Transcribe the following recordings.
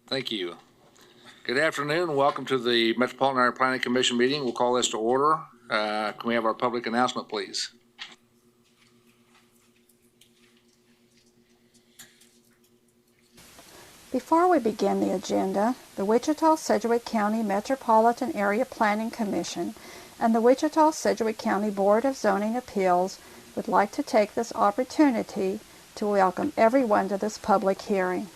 Thank you. Good afternoon. Welcome to the Metropolitan Area Planning Commission meeting. We'll call this to order. Can we have our public announcement, please? Before we begin the agenda, the Wichita-Sedgwick County Metropolitan Area Planning Commission and the Wichita-Sedgwick County Board of Zoning Appeals would like to take this opportunity to welcome everyone to this public hearing.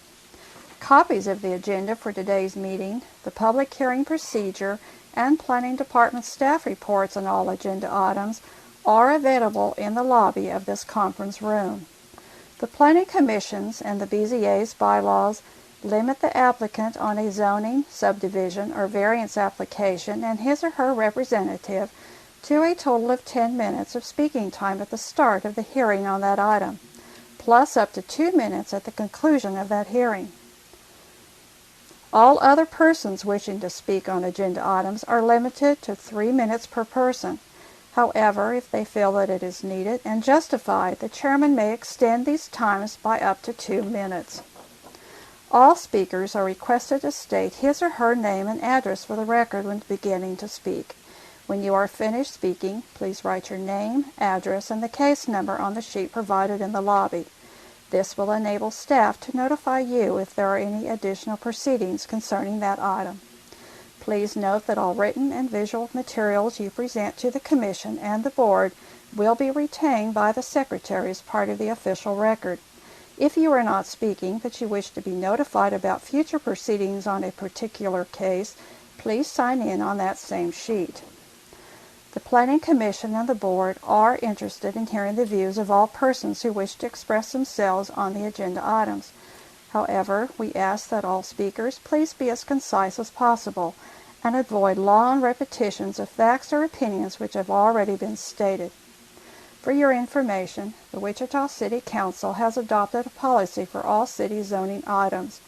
Copies of the agenda for today's meeting, the public hearing procedure, and Planning Department staff reports on all agenda items are available in the lobby of this conference room. The Planning Commission's and the BZA's bylaws limit the applicant on a zoning, subdivision, or variance application and his or her representative to a total of 10 minutes of speaking time at the start of the hearing on that item, plus up to 2 minutes at the conclusion of that hearing. All other persons wishing to speak on agenda items are limited to 3 minutes per person. However, if they feel that it is needed and justified, the chairman may extend these times by up to 2 minutes. All speakers are requested to state his or her name and address for the record when beginning to speak. When you are finished speaking, please write your name, address, and the case number on the sheet provided in the lobby. This will enable staff to notify you if there are any additional proceedings concerning that item. Please note that all written and visual materials you present to the Commission and the Board will be retained by the Secretary as part of the official record. If you are not speaking but you wish to be notified about future proceedings on a particular case, please sign in on that same sheet. The Planning Commission and the Board are interested in hearing the views of all persons who wish to express themselves on the agenda items. However, we ask that all speakers please be as concise as possible and avoid long repetitions of facts or opinions which have already been stated. For your information, the Wichita City Council has adopted a policy for all city zoning items.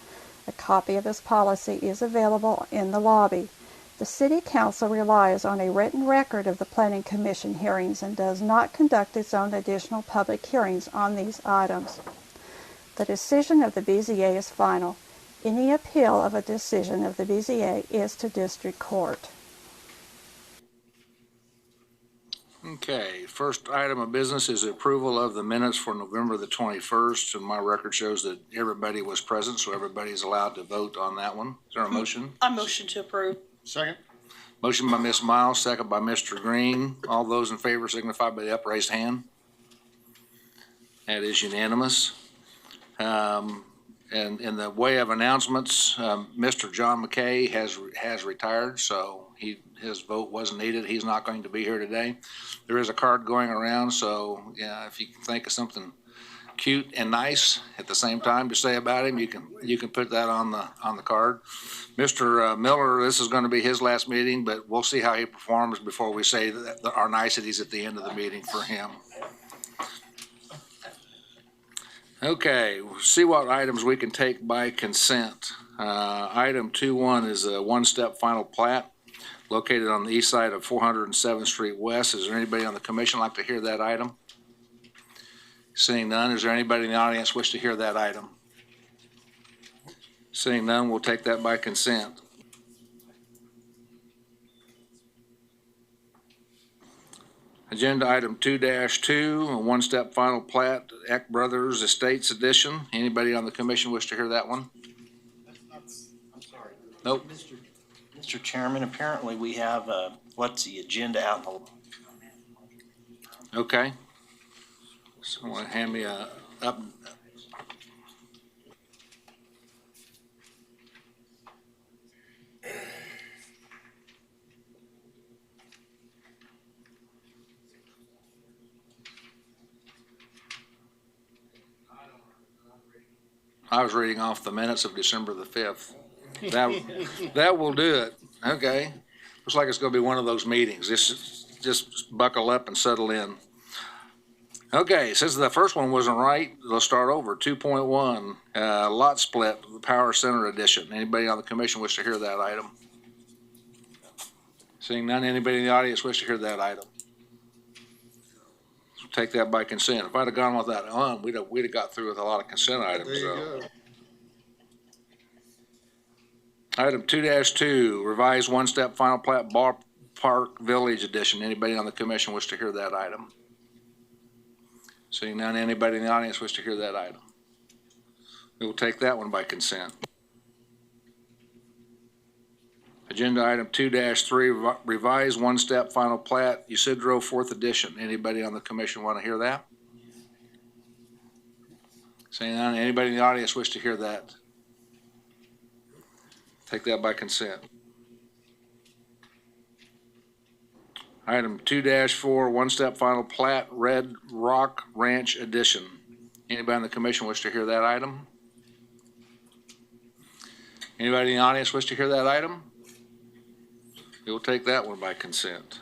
A copy of this policy is available in the lobby. The City Council relies on a written record of the Planning Commission hearings and does not conduct its own additional public hearings on these items. The decision of the BZA is final. Any appeal of a decision of the BZA is to district court. Okay, first item of business is approval of the minutes for November the 21st, and my record shows that everybody was present, so everybody's allowed to vote on that one. Is there a motion? I motion to approve. Second. Motion by Ms. Miles, second by Mr. Green. All those in favor signify by the upraised hand. That is unanimous. And in the way of announcements, Mr. John McKay has retired, so his vote wasn't needed. He's not going to be here today. There is a card going around, so yeah, if you can think of something cute and nice at the same time to say about him, you can put that on the card. Mr. Miller, this is going to be his last meeting, but we'll see how he performs before we say our niceties at the end of the meeting for him. Okay, we'll see what items we can take by consent. Item 2.1 is a one-step final plat located on the east side of 407th Street West. Is there anybody on the commission like to hear that item? Seeing none, is there anybody in the audience wish to hear that item? Seeing none, we'll take that by consent. Agenda item 2-2, a one-step final plat, Eck Brothers Estates Edition. Anybody on the commission wish to hear that one? I'm sorry. Nope. Mr. Chairman, apparently we have, what's the agenda out in the... Okay. Someone hand me a up. I was reading off the minutes of December the 5th. That will do it. Okay. Looks like it's going to be one of those meetings. Just buckle up and settle in. Okay, since the first one wasn't right, let's start over. 2.1, lot split, the Power Center Edition. Anybody on the commission wish to hear that item? Seeing none, anybody in the audience wish to hear that item? Take that by consent. If I'd have gone with that on, we'd have got through with a lot of consent items. There you go. Item 2-2, revised one-step final plat Ballpark Village Edition. Anybody on the commission wish to hear that item? Seeing none, anybody in the audience wish to hear that item? We will take that one by consent. Agenda item 2-3, revised one-step final plat Isidro 4th Edition. Anybody on the commission want to hear that? Seeing none, anybody in the audience wish to hear that? Take that by consent. Item 2-4, one-step final plat Red Rock Ranch Edition. Anybody on the commission wish to hear that item? Anybody in the audience wish to hear that item? We will take that one by consent.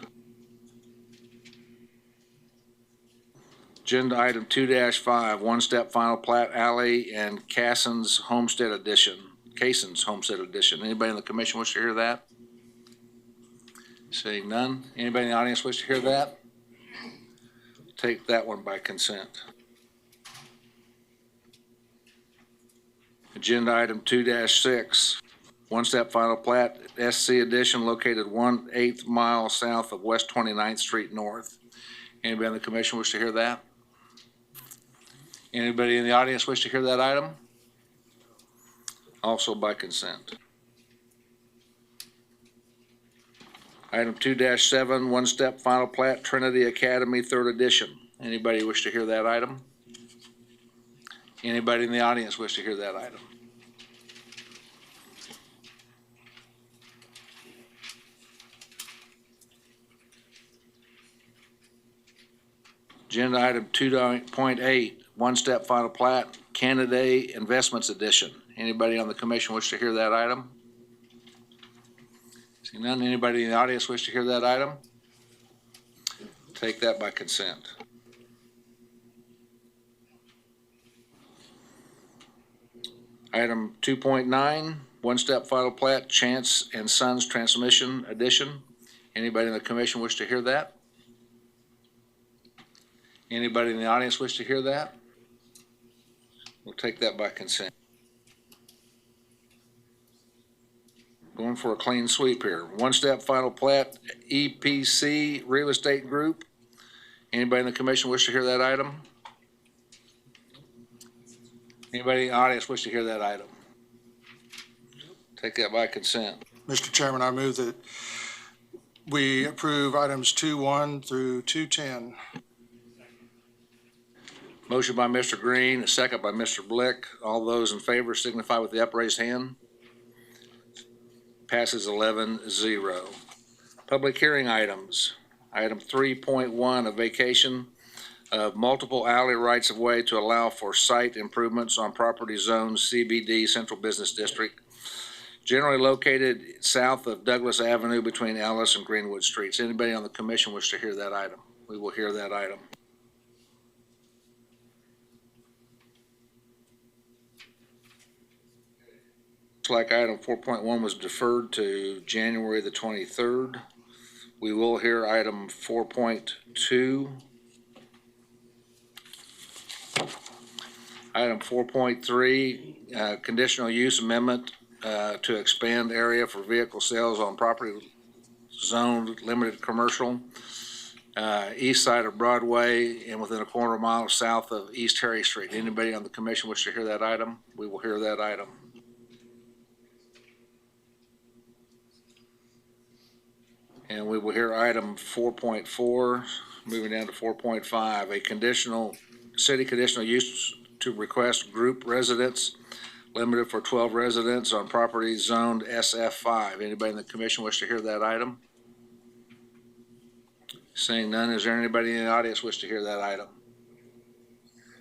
Agenda item 2-5, one-step final plat Alley and Cason's Homestead Edition. Anybody in the commission wish to hear that? Seeing none. Anybody in the audience wish to hear that? Take that one by consent. Agenda item 2-6, one-step final plat SC Edition located 1/8 mile south of West 29th Street North. Anybody in the commission wish to hear that? Anybody in the audience wish to hear that item? Also by consent. Item 2-7, one-step final plat Trinity Academy 3rd Edition. Anybody wish to hear that item? Anybody in the audience wish to hear that item? Agenda item 2.8, one-step final plat Canada Investments Edition. Anybody on the commission wish to hear that item? Seeing none, anybody in the audience wish to hear that item? Take that by consent. Item 2.9, one-step final plat Chance and Sons Transmission Edition. Anybody in the commission wish to hear that? Anybody in the audience wish to hear that? We'll take that by consent. Going for a clean sweep here. One-step final plat EPC Real Estate Group. Anybody in the commission wish to hear that item? Anybody in the audience wish to hear that item? Take that by consent. Mr. Chairman, I move that we approve items 2-1 through 2-10. Motion by Mr. Green, a second by Mr. Blick. All those in favor signify with the upraised hand. Passes 11-0. Public hearing items. Item 3.1, a vacation of multiple alley rights of way to allow for site improvements on property zones CBD Central Business District, generally located south of Douglas Avenue between Ellis and Greenwood Streets. Anybody on the commission wish to hear that item? We will hear that item. Looks like item 4.1 was deferred to January the 23rd. We will hear item 4.2. Item 4.3, conditional use amendment to expand area for vehicle sales on property zoned limited commercial, east side of Broadway and within a quarter mile south of East Harry Street. Anybody on the commission wish to hear that item? We will hear that item. And we will hear item 4.4, moving down to 4.5, a city conditional use to request group residence limited for 12 residents on property zoned SF5. Anybody in the commission wish to hear that item? Seeing none, is there anybody in the audience wish to hear that item?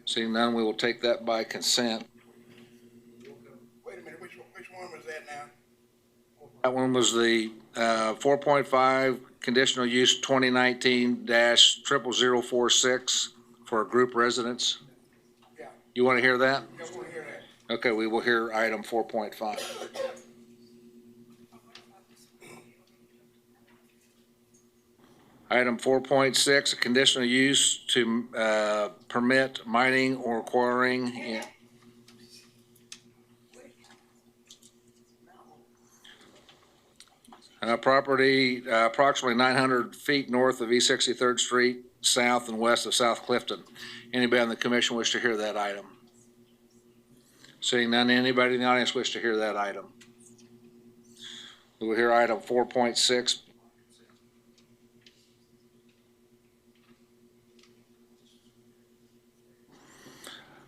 Seeing none, we will take that by consent. Wait a minute, which one was that now? That one was the 4.5 conditional use 2019-00046 for a group residence. Yeah. You want to hear that? Yeah, I want to hear that. Okay, we will hear item 4.5. Item 4.6, a conditional use to permit mining or quarrying Property approximately 900 feet north of East 63rd Street, south and west of South Clifton. Anybody on the commission wish to hear that item? Seeing none, anybody in the audience wish to hear that item? We will hear item 4.6.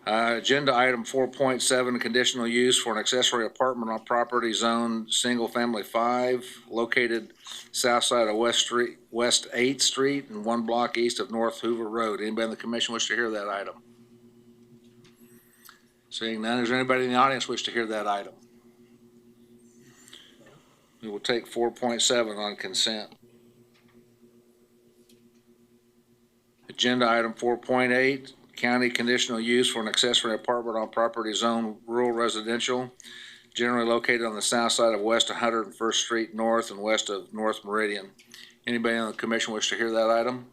Agenda item 4.7, conditional use for an accessory apartment on property zone single family 5 located south side of West 8th Street and 1 block east of North Hoover Road. Anybody in the commission wish to hear that item? Seeing none, is there anybody in the audience wish to hear that item? We will take 4.7 on consent. Agenda item 4.8, county conditional use for an accessory apartment on property zone rural residential, generally located on the south side of West 101st Street North and west of North Meridian. Anybody on the commission wish to hear that item?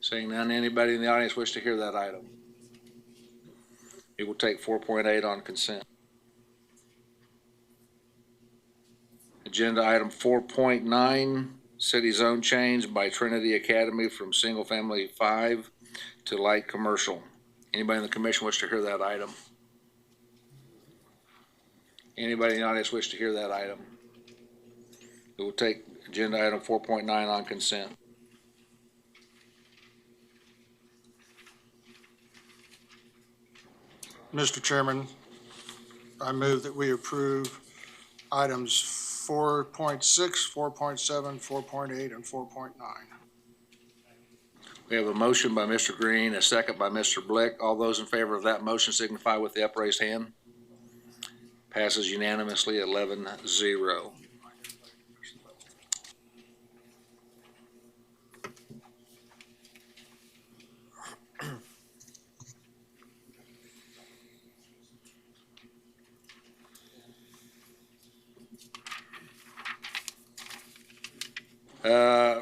Seeing none, anybody in the audience wish to hear that item? We will take 4.8 on consent. Agenda item 4.9, city zone change by Trinity Academy from single family 5 to light commercial. Anybody in the commission wish to hear that item? Anybody in the audience wish to hear that item? We will take agenda item 4.9 on consent. Mr. Chairman, I move that we approve items 4.6, 4.7, 4.8, and 4.9. We have a motion by Mr. Green, a second by Mr. Blick. All those in favor of that motion signify with the upraised hand. Passes unanimously 11-0.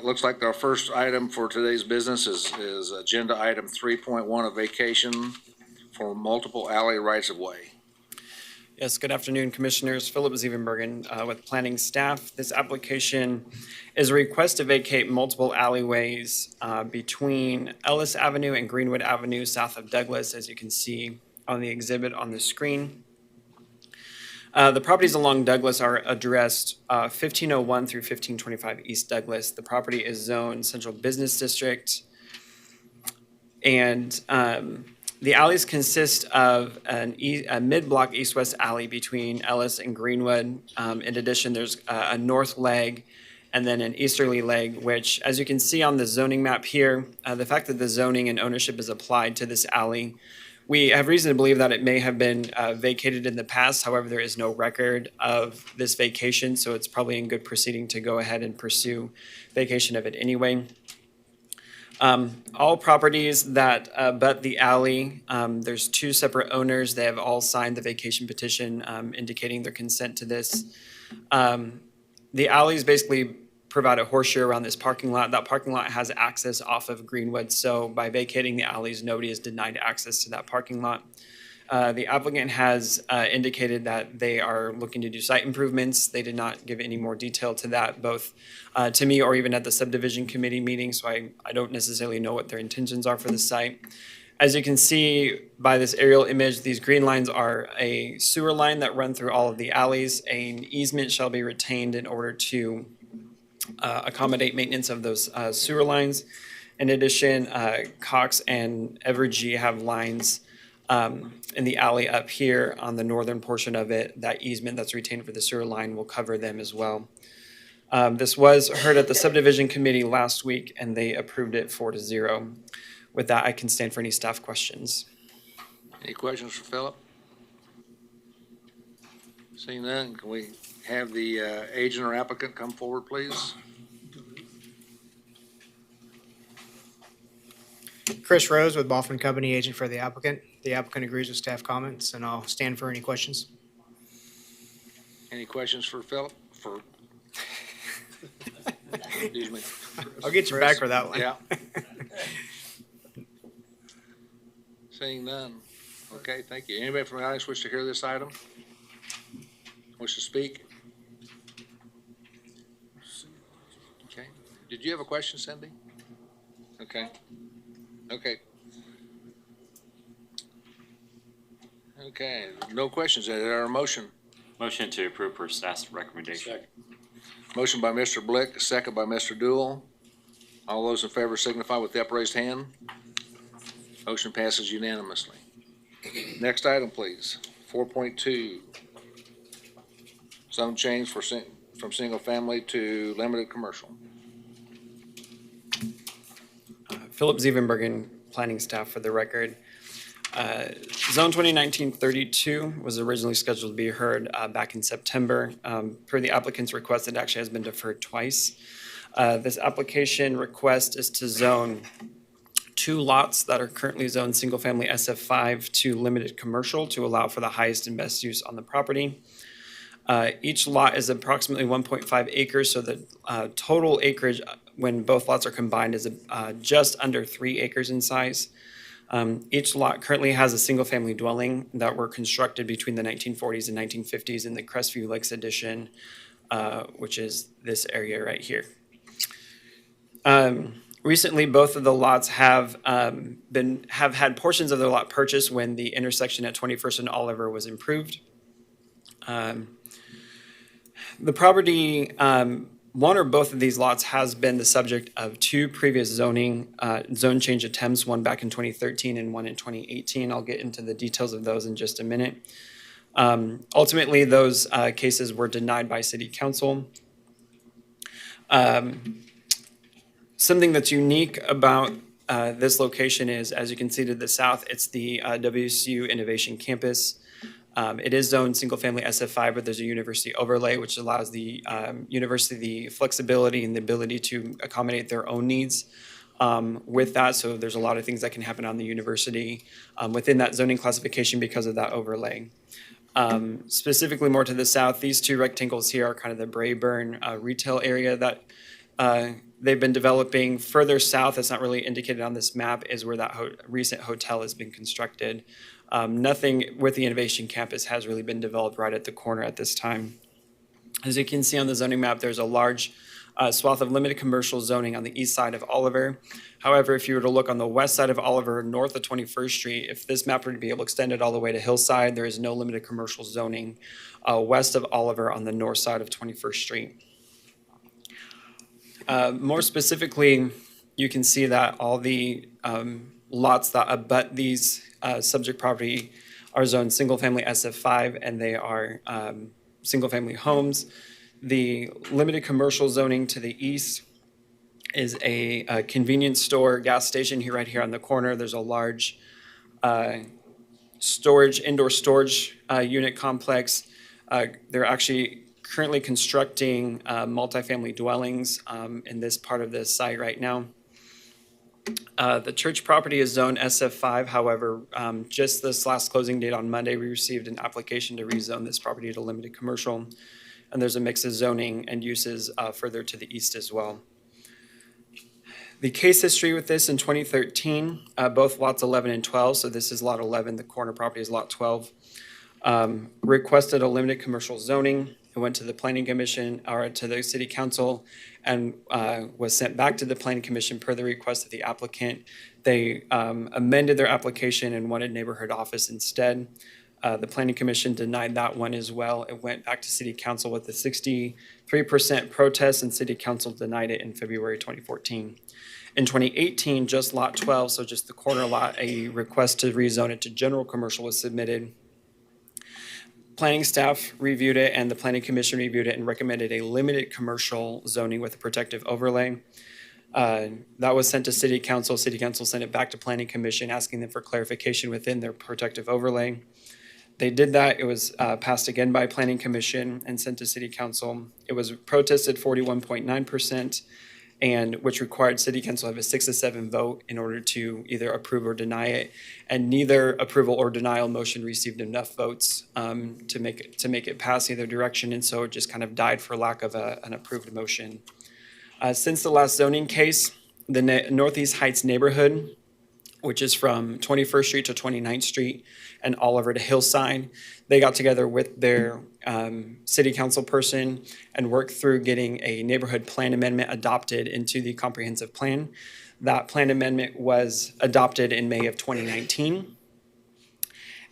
Looks like our first item for today's business is agenda item 3.1, a vacation for multiple alley rights of way. Yes, good afternoon, Commissioners. Philip Zievenbergen with Planning Staff. This application is a request to vacate multiple alleyways between Ellis Avenue and Greenwood Avenue south of Douglas, as you can see on the exhibit on the screen. The properties along Douglas are addressed 1501 through 1525 East Douglas. The property is zoned Central Business District. And the alleys consist of a mid-block east-west alley between Ellis and Greenwood. In addition, there's a north leg and then an easterly leg, which, as you can see on the zoning map here, the fact that the zoning and ownership is applied to this alley, we have reason to believe that it may have been vacated in the past. However, there is no record of this vacation, so it's probably in good proceeding to go ahead and pursue vacation of it anyway. All properties that abut the alley, there's 2 separate owners. They have all signed the vacation petition indicating their consent to this. The alleys basically provide a horseshoe around this parking lot. That parking lot has access off of Greenwood, so by vacating the alleys, nobody is denied access to that parking lot. The applicant has indicated that they are looking to do site improvements. They did not give any more detail to that, both to me or even at the subdivision committee meeting, so I don't necessarily know what their intentions are for the site. As you can see by this aerial image, these green lines are a sewer line that run through all of the alleys. An easement shall be retained in order to accommodate maintenance of those sewer lines. In addition, Cox and Evergy have lines in the alley up here on the northern portion of it. That easement that's retained for the sewer line will cover them as well. This was heard at the subdivision committee last week, and they approved it 4-0. With that, I can stand for any staff questions. Any questions for Philip? Seeing none, can we have the agent or applicant come forward, please? Chris Rose with Boffin Company, agent for the applicant. The applicant agrees with staff comments, and I'll stand for any questions. Any questions for Philip? Excuse me. I'll get you back for that one. Yeah. Seeing none. Okay, thank you. Anybody from the audience wish to hear this item? Wish to speak? Did you have a question, Cindy? Okay. Okay. Okay, no questions. Is there a motion? Motion to approve per staff's recommendation. Motion by Mr. Blick, a second by Mr. Dool. All those in favor signify with the upraised hand. Motion passes unanimously. Next item, please. 4.2. Zone change from single family to limited commercial. Philip Zevenbergen, planning staff for the record. Zone 2019-32 was originally scheduled to be heard back in September. Per the applicant's request, it actually has been deferred twice. This application request is to zone 2 lots that are currently zoned single-family SF5 to limited commercial to allow for the highest and best use on the property. Each lot is approximately 1.5 acres, so the total acreage when both lots are combined is just under 3 acres in size. Each lot currently has a single-family dwelling that were constructed between the 1940s and 1950s in the Crestview Lakes Edition, which is this area right here. Recently, both of the lots have had portions of the lot purchased when the intersection at 21st and Oliver was improved. The property, one or both of these lots has been the subject of 2 previous zone change attempts, one back in 2013 and one in 2018. I'll get into the details of those in just a minute. Ultimately, those cases were denied by City Council. Something that's unique about this location is, as you can see to the south, it's the WSU Innovation Campus. It is zoned single-family SF5, but there's a university overlay, which allows the university the flexibility and the ability to accommodate their own needs with that. So there's a lot of things that can happen on the university within that zoning classification because of that overlay. Specifically more to the south, these 2 rectangles here are kind of the Brayburn retail area that they've been developing. Further south, that's not really indicated on this map, is where that recent hotel has been constructed. Nothing with the Innovation Campus has really been developed right at the corner at this time. As you can see on the zoning map, there's a large swath of limited commercial zoning on the east side of Oliver. However, if you were to look on the west side of Oliver, north of 21st Street, if this map were to be able to extend it all the way to Hillside, there is no limited commercial zoning west of Oliver on the north side of 21st Street. More specifically, you can see that all the lots that abut these subject property are zoned single-family SF5, and they are single-family homes. The limited commercial zoning to the east is a convenience store, gas station here, right here on the corner. There's a large indoor storage unit complex. They're actually currently constructing multifamily dwellings in this part of the site right now. The church property is zoned SF5. However, just this last closing date on Monday, we received an application to rezone this property to limited commercial. And there's a mix of zoning and uses further to the east as well. The case history with this in 2013, both lots 11 and 12, so this is lot 11, the corner property is lot 12, requested a limited commercial zoning. It went to the planning commission or to the city council and was sent back to the planning commission per the request of the applicant. They amended their application and wanted neighborhood office instead. The planning commission denied that one as well. It went back to city council with a 63% protest, and city council denied it in February 2014. In 2018, just lot 12, so just the corner lot, a request to rezone it to general commercial was submitted. Planning staff reviewed it and the planning commission reviewed it and recommended a limited commercial zoning with a protective overlay. That was sent to city council. City council sent it back to planning commission, asking them for clarification within their protective overlay. They did that. It was passed again by planning commission and sent to city council. It was protested 41.9%, and which required city council to have a 6-7 vote in order to either approve or deny it. And neither approval or denial motion received enough votes to make it pass either direction, and so it just kind of died for lack of an approved motion. Since the last zoning case, the Northeast Heights neighborhood which is from 21st Street to 29th Street and Oliver to Hillside. They got together with their city council person and worked through getting a neighborhood plan amendment adopted into the comprehensive plan. That plan amendment was adopted in May of 2019.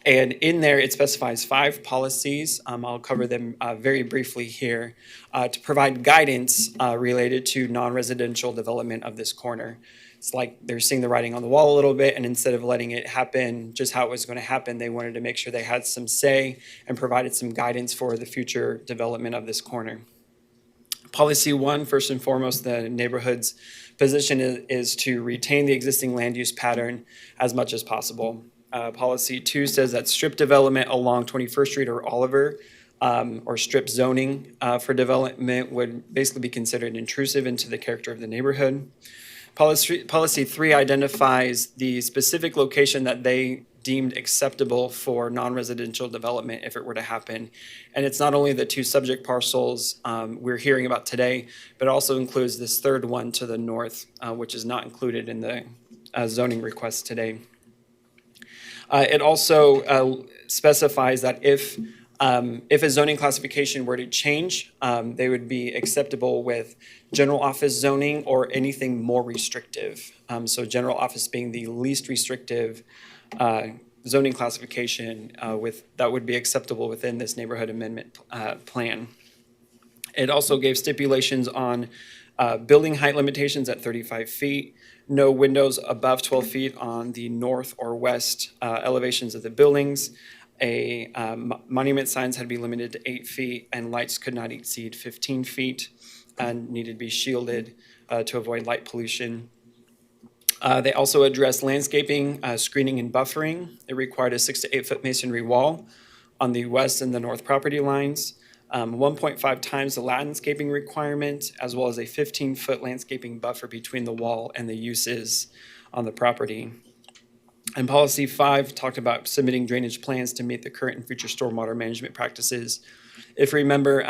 And in there, it specifies 5 policies. I'll cover them very briefly here to provide guidance related to non-residential development of this corner. It's like they're seeing the writing on the wall a little bit, and instead of letting it happen just how it was going to happen, they wanted to make sure they had some say and provided some guidance for the future development of this corner. Policy 1, first and foremost, the neighborhood's position is to retain the existing land use pattern as much as possible. Policy 2 says that strip development along 21st Street or Oliver or strip zoning for development would basically be considered intrusive into the character of the neighborhood. Policy 3 identifies the specific location that they deemed acceptable for non-residential development if it were to happen. And it's not only the 2 subject parcels we're hearing about today, but it also includes this third one to the north, which is not included in the zoning request today. It also specifies that if a zoning classification were to change, they would be acceptable with general office zoning or anything more restrictive. So general office being the least restrictive zoning classification that would be acceptable within this neighborhood amendment plan. It also gave stipulations on building height limitations at 35 feet, no windows above 12 feet on the north or west elevations of the buildings. Monument signs had to be limited to 8 feet, and lights could not exceed 15 feet and needed to be shielded to avoid light pollution. They also addressed landscaping, screening, and buffering. It required a 6 to 8 foot masonry wall on the west and the north property lines, 1.5 times the landscaping requirement, as well as a 15-foot landscaping buffer between the wall and the uses on the property. And policy 5 talked about submitting drainage plans to meet the current and future stormwater management practices. If you remember,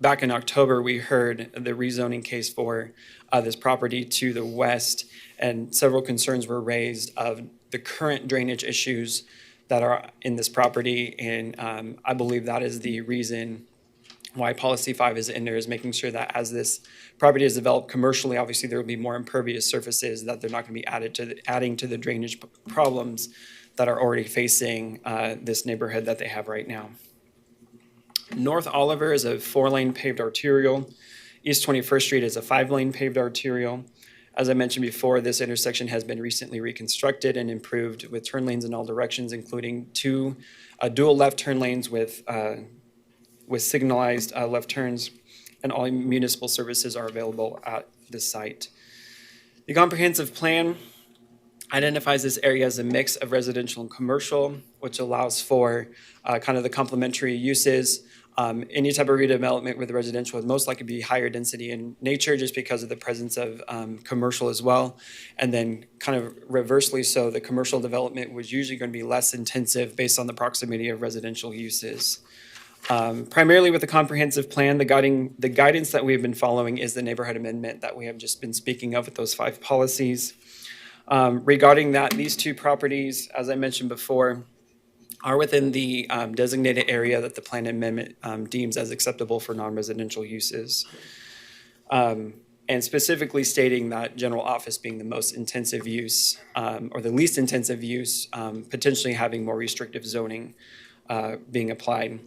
back in October, we heard the rezoning case for this property to the west, and several concerns were raised of the current drainage issues that are in this property. And I believe that is the reason why policy 5 is in there, is making sure that as this property is developed commercially, obviously there will be more impervious surfaces, that they're not going to be adding to the drainage problems that are already facing this neighborhood that they have right now. North Oliver is a 4-lane paved arterial. East 21st Street is a 5-lane paved arterial. As I mentioned before, this intersection has been recently reconstructed and improved with turn lanes in all directions, including 2 dual left turn lanes with signalized left turns, and all municipal services are available at the site. The comprehensive plan identifies this area as a mix of residential and commercial, which allows for kind of the complementary uses. Any type of redevelopment with residential would most likely be higher density in nature just because of the presence of commercial as well. And then kind of reversely so, the commercial development was usually going to be less intensive based on the proximity of residential uses. Primarily with the comprehensive plan, the guidance that we've been following is the neighborhood amendment that we have just been speaking of with those 5 policies. Regarding that, these 2 properties, as I mentioned before, are within the designated area that the plan amendment deems as acceptable for non-residential uses. And specifically stating that general office being the most intensive use or the least intensive use, potentially having more restrictive zoning being applied.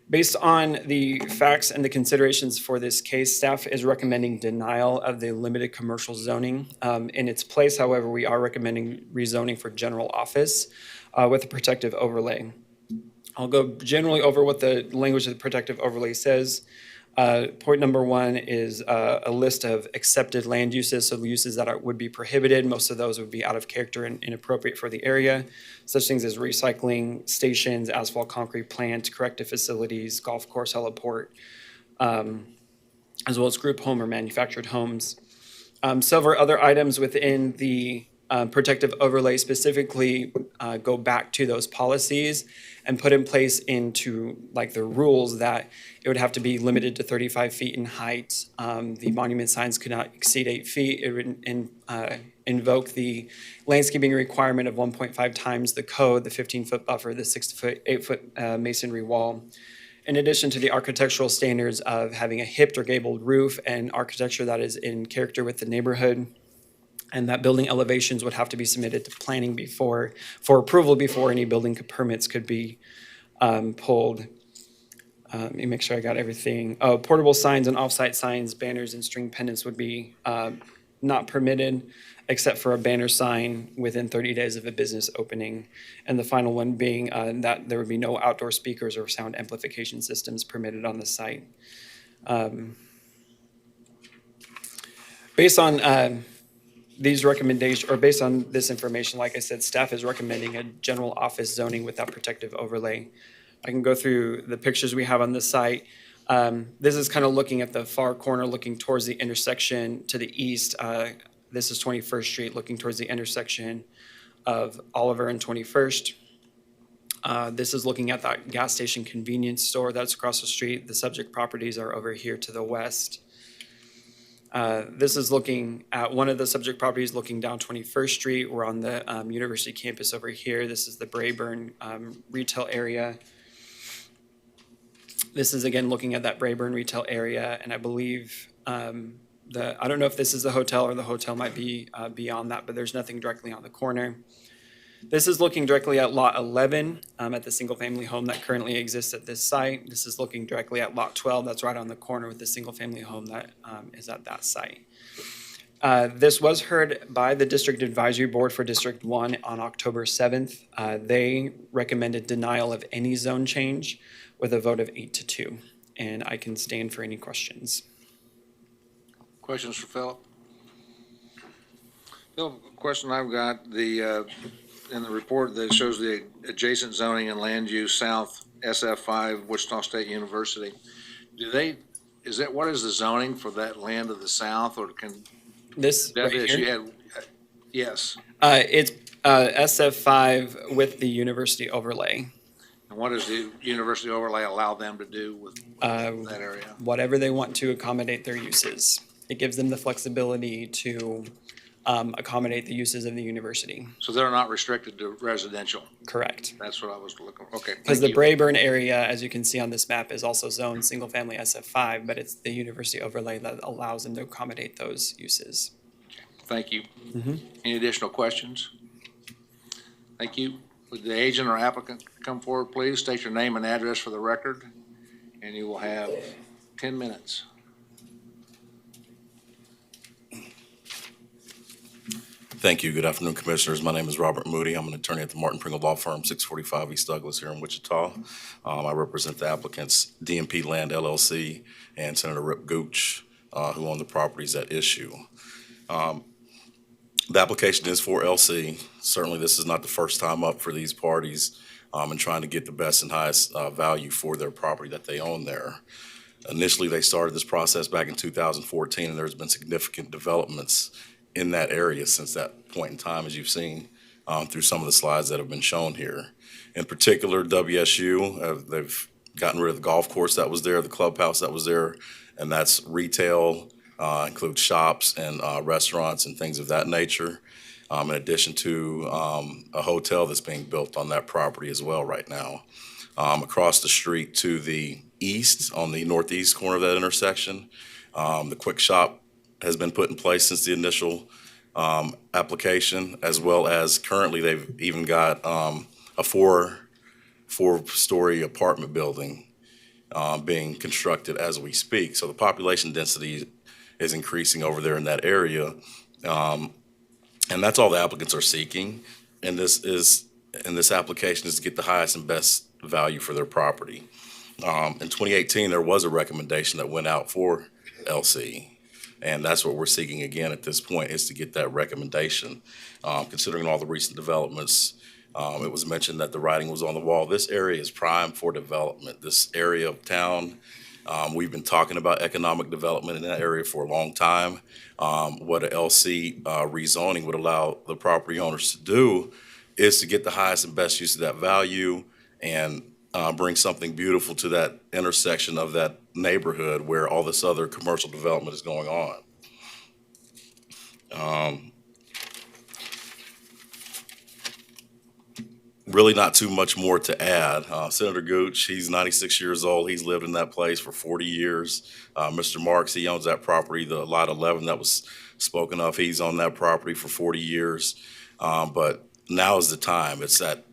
Based on the facts and the considerations for this case, staff is recommending denial of the limited commercial zoning. In its place, however, we are recommending rezoning for general office with a protective overlay. I'll go generally over what the language of the protective overlay says. Point number 1 is a list of accepted land uses, so the uses that would be prohibited. Most of those would be out of character and inappropriate for the area. Such things as recycling stations, asphalt concrete plant, corrective facilities, golf course, heliport, as well as group home or manufactured homes. Several other items within the protective overlay specifically go back to those policies and put in place into like the rules that it would have to be limited to 35 feet in height. The monument signs could not exceed 8 feet. It would invoke the landscaping requirement of 1.5 times the code, the 15-foot buffer, the 6-foot, 8-foot masonry wall. In addition to the architectural standards of having a hipped or gabled roof and architecture that is in character with the neighborhood, and that building elevations would have to be submitted to planning for approval before any building permits could be pulled. Let me make sure I got everything. Oh, portable signs and off-site signs, banners, and string pendants would be not permitted, except for a banner sign within 30 days of a business opening. And the final one being that there would be no outdoor speakers or sound amplification systems permitted on the site. Based on these recommendations, or based on this information, like I said, staff is recommending a general office zoning without protective overlay. I can go through the pictures we have on this site. This is kind of looking at the far corner, looking towards the intersection to the east. This is 21st Street, looking towards the intersection of Oliver and 21st. This is looking at that gas station convenience store that's across the street. The subject properties are over here to the west. This is looking at one of the subject properties looking down 21st Street. We're on the university campus over here. This is the Brayburn retail area. This is again looking at that Brayburn retail area, and I believe I don't know if this is the hotel or the hotel might be beyond that, but there's nothing directly on the corner. This is looking directly at Lot 11 at the single-family home that currently exists at this site. This is looking directly at Lot 12. That's right on the corner with the single-family home that is at that site. This was heard by the District Advisory Board for District 1 on October 7th. They recommended denial of any zone change with a vote of 8-2. And I can stand for any questions. Questions for Philip? Philip, question I've got, in the report that shows the adjacent zoning and land use south SF5 Wichita State University. What is the zoning for that land to the south, or can? This right here? Yes. It's SF5 with the university overlay. And what does the university overlay allow them to do with that area? Whatever they want to accommodate their uses. It gives them the flexibility to accommodate the uses of the university. So they're not restricted to residential? Correct. That's what I was looking for. Okay. Because the Brayburn area, as you can see on this map, is also zoned single-family SF5, but it's the university overlay that allows them to accommodate those uses. Thank you. Any additional questions? Thank you. Would the agent or applicant come forward, please? State your name and address for the record, and you will have 10 minutes. Thank you. Good afternoon, Commissioners. My name is Robert Moody. I'm an attorney at the Martin Pringle Law Firm, 645 East Douglas here in Wichita. I represent the applicants DMP Land LLC and Senator Rip Gooch, who own the properties at issue. The application is for LC. Certainly, this is not the first time up for these parties in trying to get the best and highest value for their property that they own there. Initially, they started this process back in 2014, and there's been significant developments in that area since that point in time, as you've seen through some of the slides that have been shown here. In particular, WSU, they've gotten rid of the golf course that was there, the clubhouse that was there, and that's retail, includes shops and restaurants and things of that nature, in addition to a hotel that's being built on that property as well right now. Across the street to the east, on the northeast corner of that intersection, the Quick Shop has been put in place since the initial application, as well as currently they've even got a four-story apartment building being constructed as we speak. So the population density is increasing over there in that area. And that's all the applicants are seeking. And this application is to get the highest and best value for their property. In 2018, there was a recommendation that went out for LC. And that's what we're seeking again at this point, is to get that recommendation. Considering all the recent developments, it was mentioned that the writing was on the wall. This area is prime for development. This area of town We've been talking about economic development in that area for a long time. What a LC rezoning would allow the property owners to do is to get the highest and best use of that value and bring something beautiful to that intersection of that neighborhood where all this other commercial development is going on. Really not too much more to add. Senator Gooch, he's 96 years old. He's lived in that place for 40 years. Mr. Marks, he owns that property, the lot 11 that was spoken of. He's on that property for 40 years. But now is the time. It's that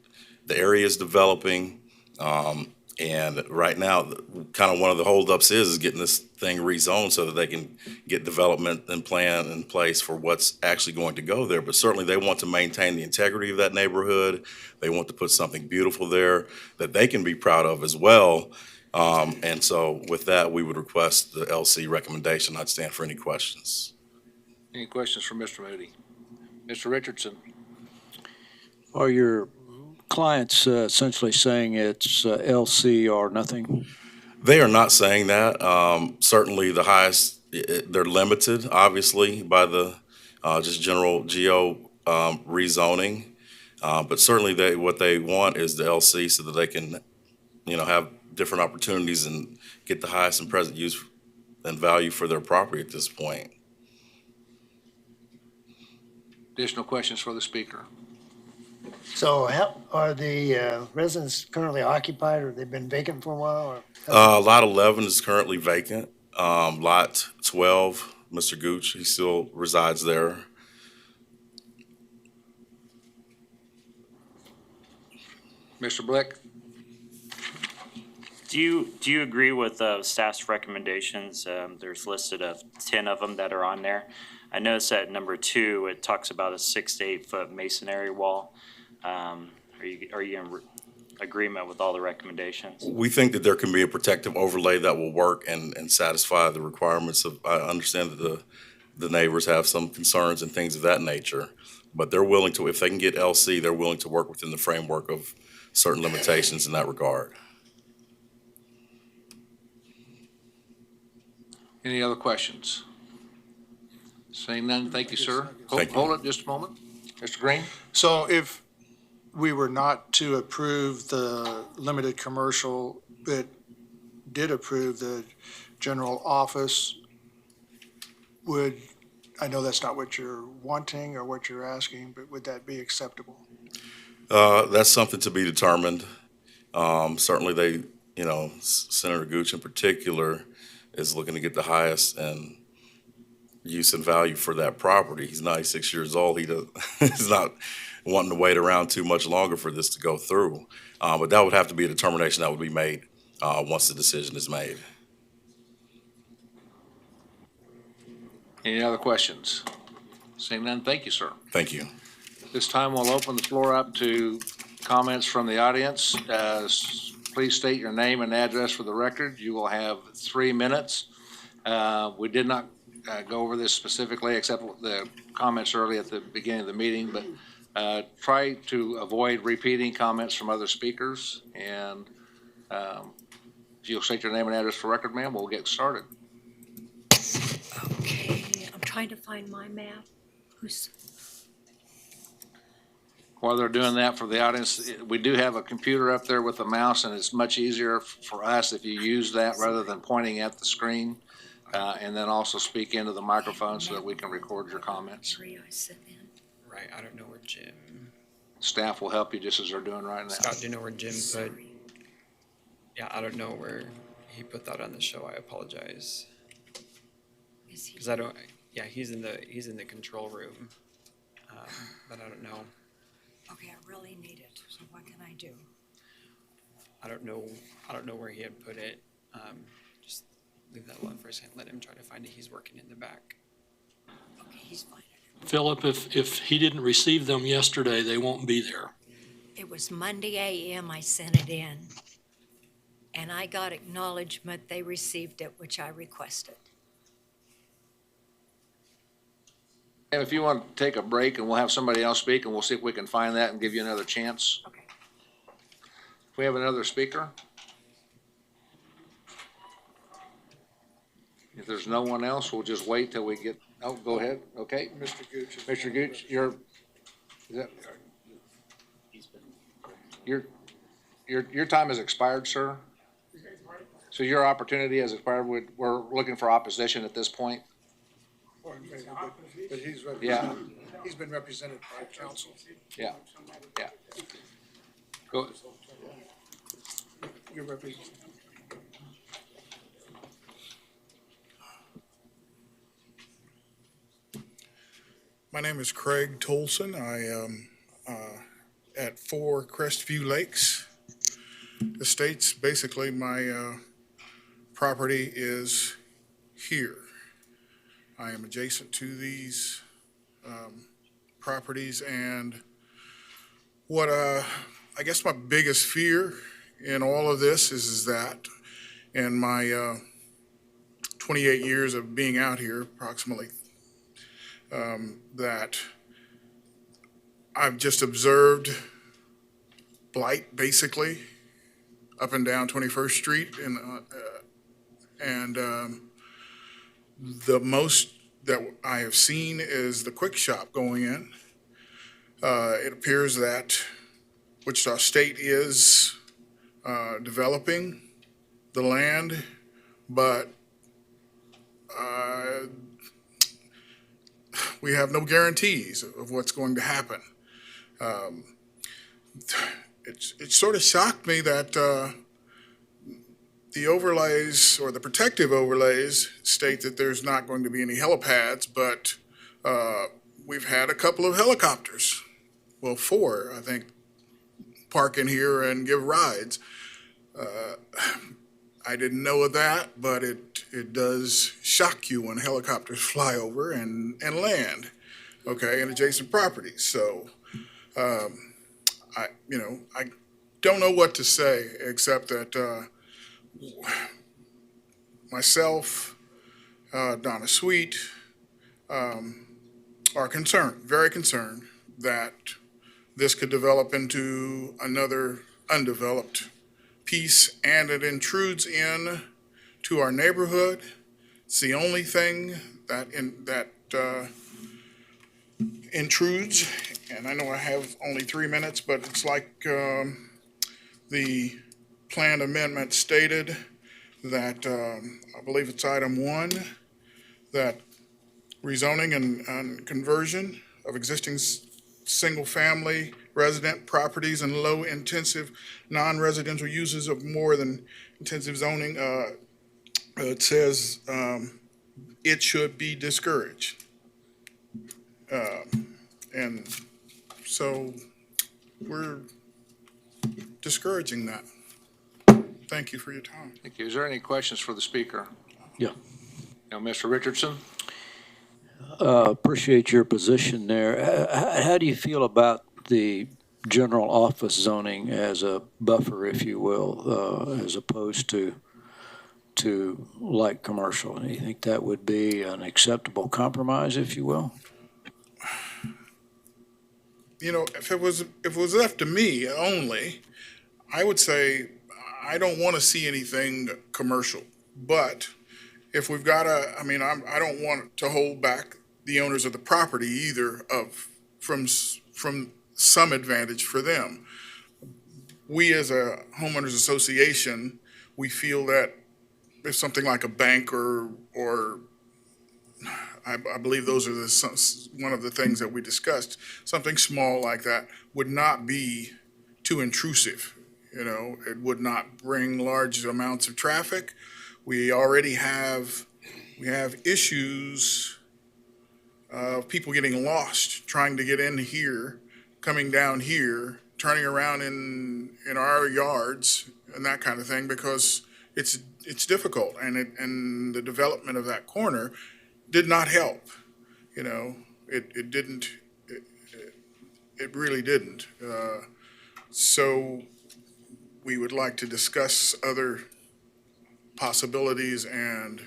the area is developing. And right now, kind of one of the holdups is getting this thing rezoned so that they can get development and plan in place for what's actually going to go there. But certainly they want to maintain the integrity of that neighborhood. They want to put something beautiful there that they can be proud of as well. And so with that, we would request the LC recommendation. I'd stand for any questions. Any questions for Mr. Moody? Mr. Richardson? Are your clients essentially saying it's LC or nothing? They are not saying that. Certainly the highest, they're limited, obviously, by the just general geo rezoning. But certainly what they want is the LC so that they can, have different opportunities and get the highest and present use and value for their property at this point. Additional questions for the speaker? So how, are the residents currently occupied, or they've been vacant for a while? Or? Lot 11 is currently vacant. Lot 12, Mr. Gooch, he still resides there. Mr. Blick? Do you agree with staff's recommendations? There's listed 10 of them that are on there. I noticed at number 2, it talks about a 6 to 8 foot masonry wall. Are you in agreement with all the recommendations? We think that there can be a protective overlay that will work and satisfy the requirements of, I understand that the neighbors have some concerns and things of that nature, but they're willing to, if they can get LC, they're willing to work within the framework of certain limitations in that regard. Any other questions? Seeing none, thank you, sir. Thank you. Hold it just a moment. Mr. Green? So if we were not to approve the limited commercial, but did approve the general office, I know that's not what you're wanting or what you're asking, but would that be acceptable? That's something to be determined. Certainly they, Senator Gooch in particular is looking to get the highest and use and value for that property. He's 96 years old. He's not wanting to wait around too much longer for this to go through. But that would have to be a determination that would be made once the decision is made. Any other questions? Seeing none, thank you, sir. Thank you. This time we'll open the floor up to comments from the audience. Please state your name and address for the record. You will have 3 minutes. We did not go over this specifically except the comments early at the beginning of the meeting, but try to avoid repeating comments from other speakers. And if you'll state your name and address for record, ma'am, we'll get started. Okay, I'm trying to find my map. While they're doing that for the audience, we do have a computer up there with a mouse, and it's much easier for us if you use that rather than pointing at the screen. And then also speak into the microphone so that we can record your comments. Right, I don't know where Jim, Staff will help you just as they're doing right now. Scott, do you know where Jim put? Yeah, I don't know where he put that on the show. I apologize. Because I don't, yeah, he's in the control room. But I don't know. Okay, I really need it, so what can I do? I don't know where he had put it. Just leave that alone for a second. Let him try to find it. He's working in the back. Okay, he's finding it. Philip, if he didn't receive them yesterday, they won't be there. It was Monday AM I sent it in, and I got acknowledgement they received it, which I requested. And if you want to take a break and we'll have somebody else speak and we'll see if we can find that and give you another chance. Okay. We have another speaker. If there's no one else, we'll just wait till we get, oh, go ahead, okay? Mr. Gooch. Mr. Gooch, your time has expired, sir. So your opportunity has expired. We're looking for opposition at this point. But he's Yeah. represented, he's been represented by counsel. Yeah, yeah. Go, You're representing. My name is Craig Tolson. I am at 4 Crestview Lakes Estates. Basically, my property is here. I am adjacent to these properties, and what I guess my biggest fear in all of this is that in my 28 years of being out here, approximately, that I've just observed blight, basically, up and down 21st Street, and the most that I have seen is the quick shop going in. It appears that Wichita State is developing the land, but we have no guarantees of what's going to happen. It sort of shocked me that the overlays or the protective overlays state that there's not going to be any helipads, but we've had a couple of helicopters, well, 4, I think, park in here and give rides. I didn't know of that, but it does shock you when helicopters fly over and land, okay, in adjacent properties. So, I don't know what to say except that myself, Donna Sweet, are concerned, very concerned, that this could develop into another undeveloped piece, and it intrudes in to our neighborhood. It's the only thing that intrudes, and I know I have only 3 minutes, but it's like the plan amendment stated that I believe it's item 1, that rezoning and conversion of existing single-family resident properties and low-intensive non-residential uses of more than intensive zoning, it says it should be discouraged. And so we're discouraging that. Thank you for your time. thank you. Is there any questions for the speaker? Yeah. Now, Mr. Richardson? Appreciate your position there. How do you feel about the general office zoning as a buffer, if you will, as opposed to light commercial? Do you think that would be an acceptable compromise, if you will? You know, if it was left to me only, I would say I don't want to see anything commercial. But if we've got I don't want to hold back the owners of the property either from some advantage for them. We as a homeowners association, we feel that if something like a bank or I believe those are one of the things that we discussed, something small like that would not be too intrusive. You know, it would not bring large amounts of traffic. We already have issues of people getting lost, trying to get in here, coming down here, turning around in our yards and that kind of thing, because it's difficult, and the development of that corner did not help. You know, it didn't. It really didn't. So we would like to discuss other possibilities, and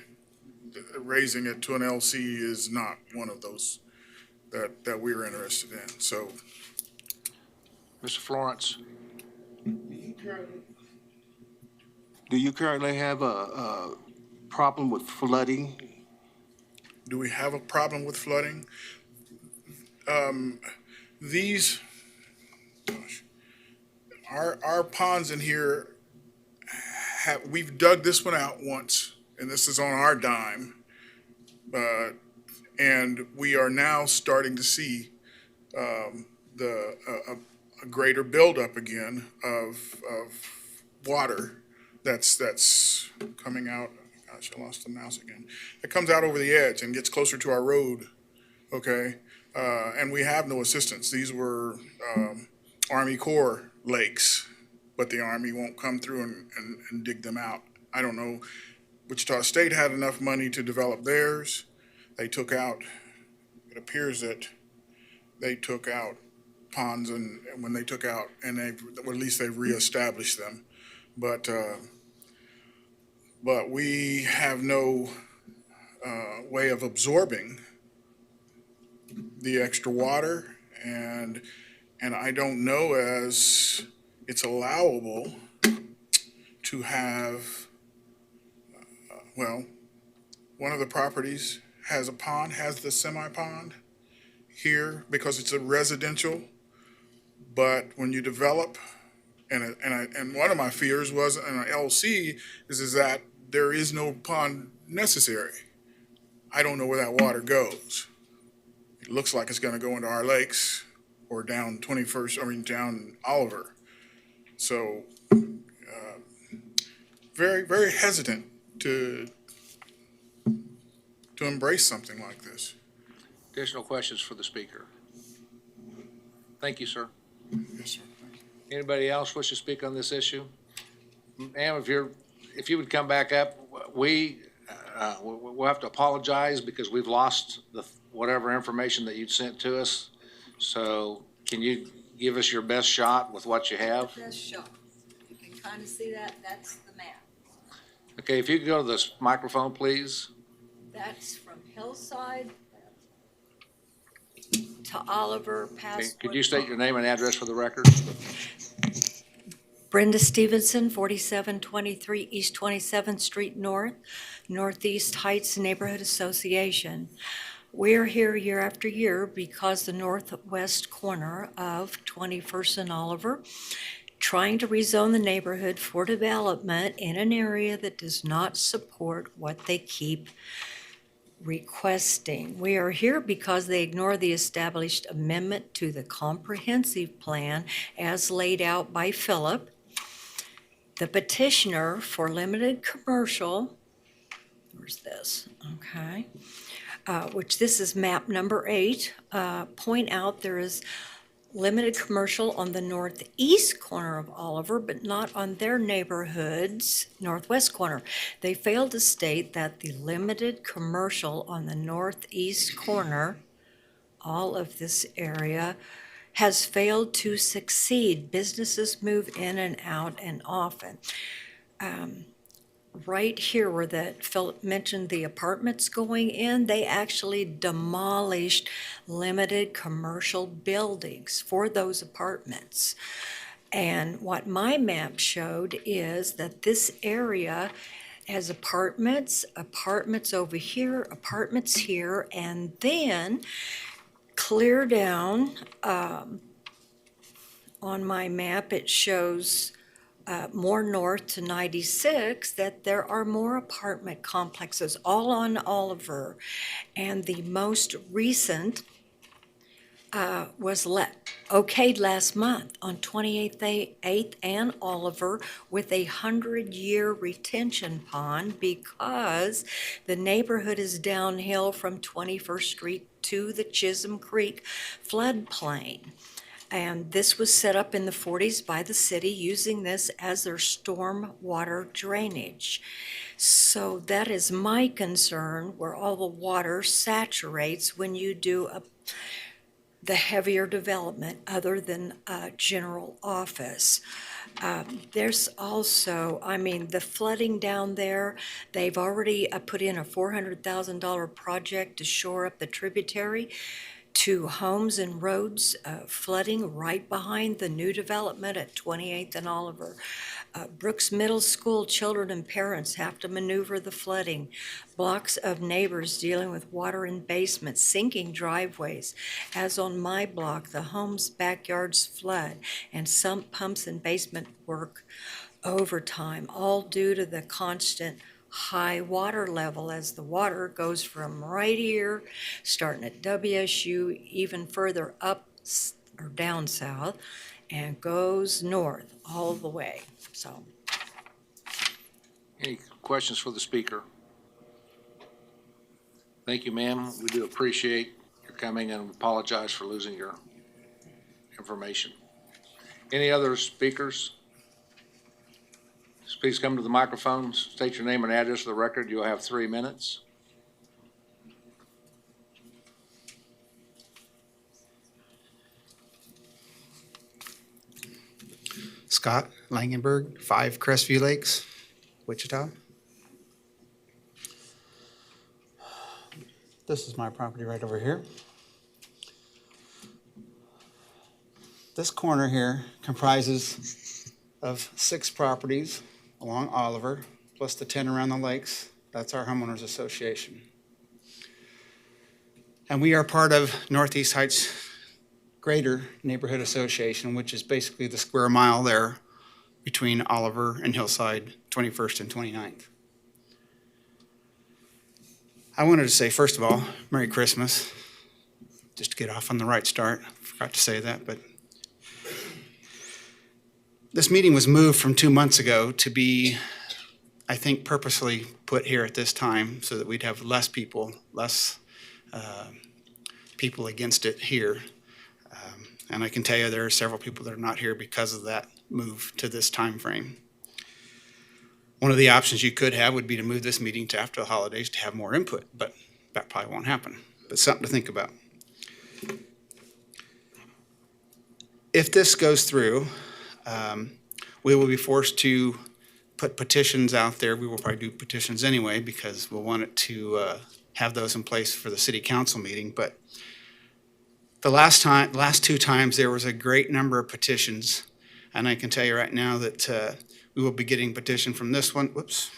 raising it to an LC is not one of those that we're interested in. So, Mr. Florence? Do you currently have problem with flooding? Do we have a problem with flooding? These, gosh, our ponds in here we've dug this one out once, and this is on our dime. And we are now starting to see a greater buildup again of water that's coming out. Gosh, I lost the mouse again. It comes out over the edge and gets closer to our road, okay? And we have no assistance. These were Army Corps lakes, but the Army won't come through and dig them out. I don't know. Wichita State had enough money to develop theirs. They took out, it appears that they took out ponds, and when they took out, and or at least they've reestablished them. But we have no way of absorbing the extra water, and I don't know as it's allowable to have, well, one of the properties has a pond, has the semi-pond here because it's a residential. But when you develop, and one of my fears was in an LC is that there is no pond necessary. I don't know where that water goes. It looks like it's going to go into our lakes or down 21st, down Oliver. So very, very hesitant to embrace something like this. Additional questions for the speaker? Thank you, sir. Yes, sir. Anybody else wish to speak on this issue? Ma'am, if you would come back up, we'll have to apologize because we've lost whatever information that you'd sent to us. So can you give us your best shot with what you have? Best shot. You can kind of see that. That's the map. Okay, if you could go to this microphone, please. That's from Hillside to Oliver Okay, past. could you state your name and address for the record? Brenda Stevenson, 4723 East 27th Street North, Northeast Heights Neighborhood Association. We're here year after year because the northwest corner of 21st and Oliver, trying to rezone the neighborhood for development in an area that does not support what they keep requesting. We are here because they ignore the established amendment to the comprehensive plan as laid out by Philip. The petitioner for limited commercial, where's this? Okay. Which this is map number 8, point out there is limited commercial on the northeast corner of Oliver, but not on their neighborhood's northwest corner. They failed to state that the limited commercial on the northeast corner, all of this area, has failed to succeed. Businesses move in and out and often. Right here where that Philip mentioned the apartments going in, they actually demolished limited commercial buildings for those apartments. And what my map showed is that this area has apartments over here, apartments here, and then clear down on my map, it shows more north to 96, that there are more apartment complexes all on Oliver. And the most recent was okayed last month on 28th and Oliver with a 100-year retention pond because the neighborhood is downhill from 21st Street to the Chisholm Creek floodplain. And this was set up in the 40s by the city using this as their storm water drainage. So that is my concern, where all the water saturates when you do the heavier development other than a general office. There's also, the flooding down there, they've already put in a $400,000 project to shore up the tributary. to homes and roads flooding right behind the new development at 28th and Oliver. Brooks Middle School children and parents have to maneuver the flooding. Blocks of neighbors dealing with water in basements, sinking driveways. As on my block, the home's backyards flood and sump pumps and basement work overtime, all due to the constant high water level as the water goes from right here, starting at WSU, even further up or down south, and goes north all the way. So, Any questions for the speaker? Thank you, ma'am. We do appreciate your coming and apologize for losing your information. Any other speakers? Please come to the microphone, state your name and address for the record. You'll have 3 minutes. Scott Langenberg, 5 Crestview Lakes, Wichita. This is my property right over here. This corner here comprises of 6 properties along Oliver, plus the 10 around the lakes. That's our homeowners association. And we are part of Northeast Heights Greater Neighborhood Association, which is basically the square mile there between Oliver and Hillside, 21st and 29th. I wanted to say, first of all, Merry Christmas, just to get off on the right start. I forgot to say that, but this meeting was moved from 2 months ago to be, I think, purposely put here at this time so that we'd have less people against it here. And I can tell you there are several people that are not here because of that move to this time frame. One of the options you could have would be to move this meeting to after the holidays to have more input, but that probably won't happen. But something to think about. If this goes through, we will be forced to put petitions out there. We will probably do petitions anyway because we'll want it to have those in place for the city council meeting. But the last 2 times there was a great number of petitions, and I can tell you right now that we will be getting petition from this one. Whoops.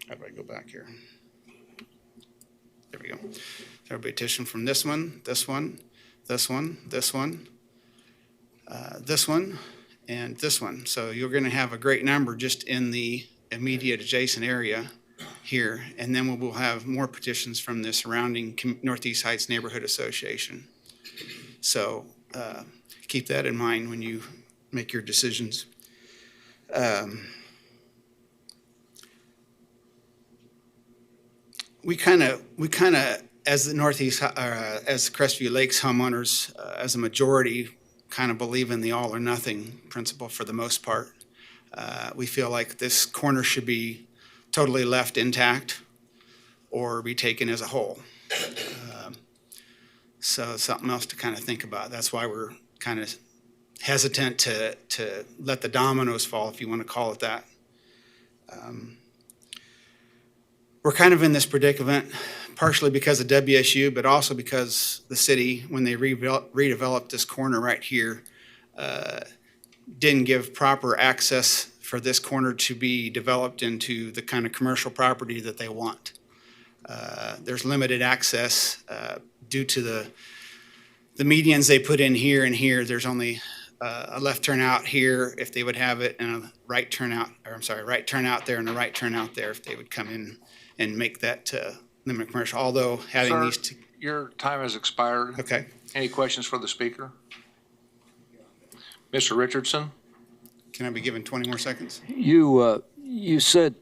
How do I go back here? There we go. There will be petition from this one, this one, this one, this one, this one, and this one. So you're going to have a great number just in the immediate adjacent area here, and then we will have more petitions from the surrounding Northeast Heights Neighborhood Association. So keep that in mind when you make your decisions. We kind of, as the Northeast, as Crestview Lakes homeowners, as a majority, kind of believe in the all or nothing principle for the most part. We feel like this corner should be totally left intact or be taken as a whole. So something else to kind of think about. That's why we're kind of hesitant to let the dominoes fall, if you want to call it that. We're kind of in this predicament partially because of WSU, but also because the city, when they redeveloped this corner right here, didn't give proper access for this corner to be developed into the kind of commercial property that they want. There's limited access due to the medians they put in here and here. There's only a left turn out here if they would have it, and a right turn out, or I'm sorry, right turn out there and a right turn out there if they would come in and make that limited commercial. Although having Sir, these two. Your time has expired. Okay. Any questions for the speaker? Mr. Richardson? Can I be given 20 more seconds? You said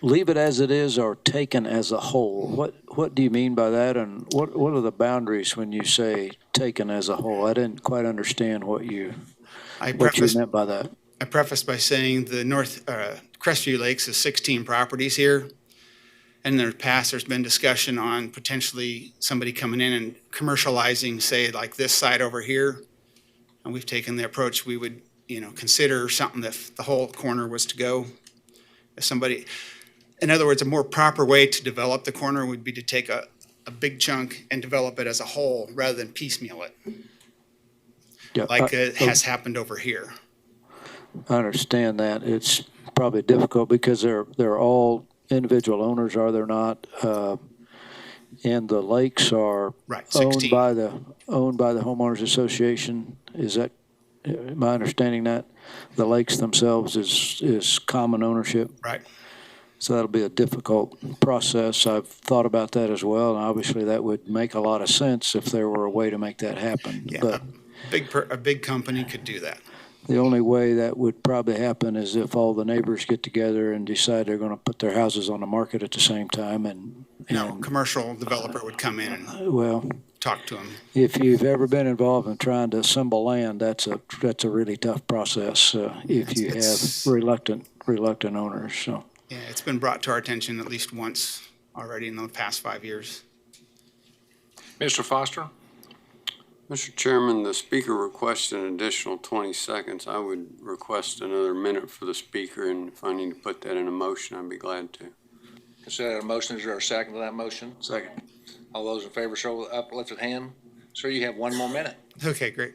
leave it as it is or taken as a whole. What do you mean by that, and what are the boundaries when you say taken as a whole? I didn't quite understand what you meant by that. I prefaced by saying the Crestview Lakes is 16 properties here. And in the past, there's been discussion on potentially somebody coming in and commercializing, say, like this side over here. And we've taken the approach we would, consider something if the whole corner was to go. If somebody, in other words, a more proper way to develop the corner would be to take a a big chunk and develop it as a whole rather than piecemeal it, Yeah, like it has happened over here. I understand that. It's probably difficult because they're all individual owners, are they not? And the lakes are Right, owned 16. by the homeowners association. Is that, am I understanding that? The lakes themselves is common ownership? Right. So that'll be a difficult process. I've thought about that as well, and obviously that would make a lot of sense if there were a way to make that happen. Yeah, But a big company could do that. the only way that would probably happen is if all the neighbors get together and decide they're going to put their houses on the market at the same time. And No, commercial developer would come in and well, talk to them. if you've ever been involved in trying to assemble land, that's a really tough process if you have reluctant owners. So. Yeah, it's been brought to our attention at least once already in the past 5 years. Mr. Foster? Mr. Chairman, the speaker requested an additional 20 seconds. I would request another minute for the speaker, and if I need to put that in a motion, I'd be glad to. Consider that a motion. Is there a second to that motion? Second. All those in favor show with uplifted hand. Sir, you have 1 more minute. Okay, great.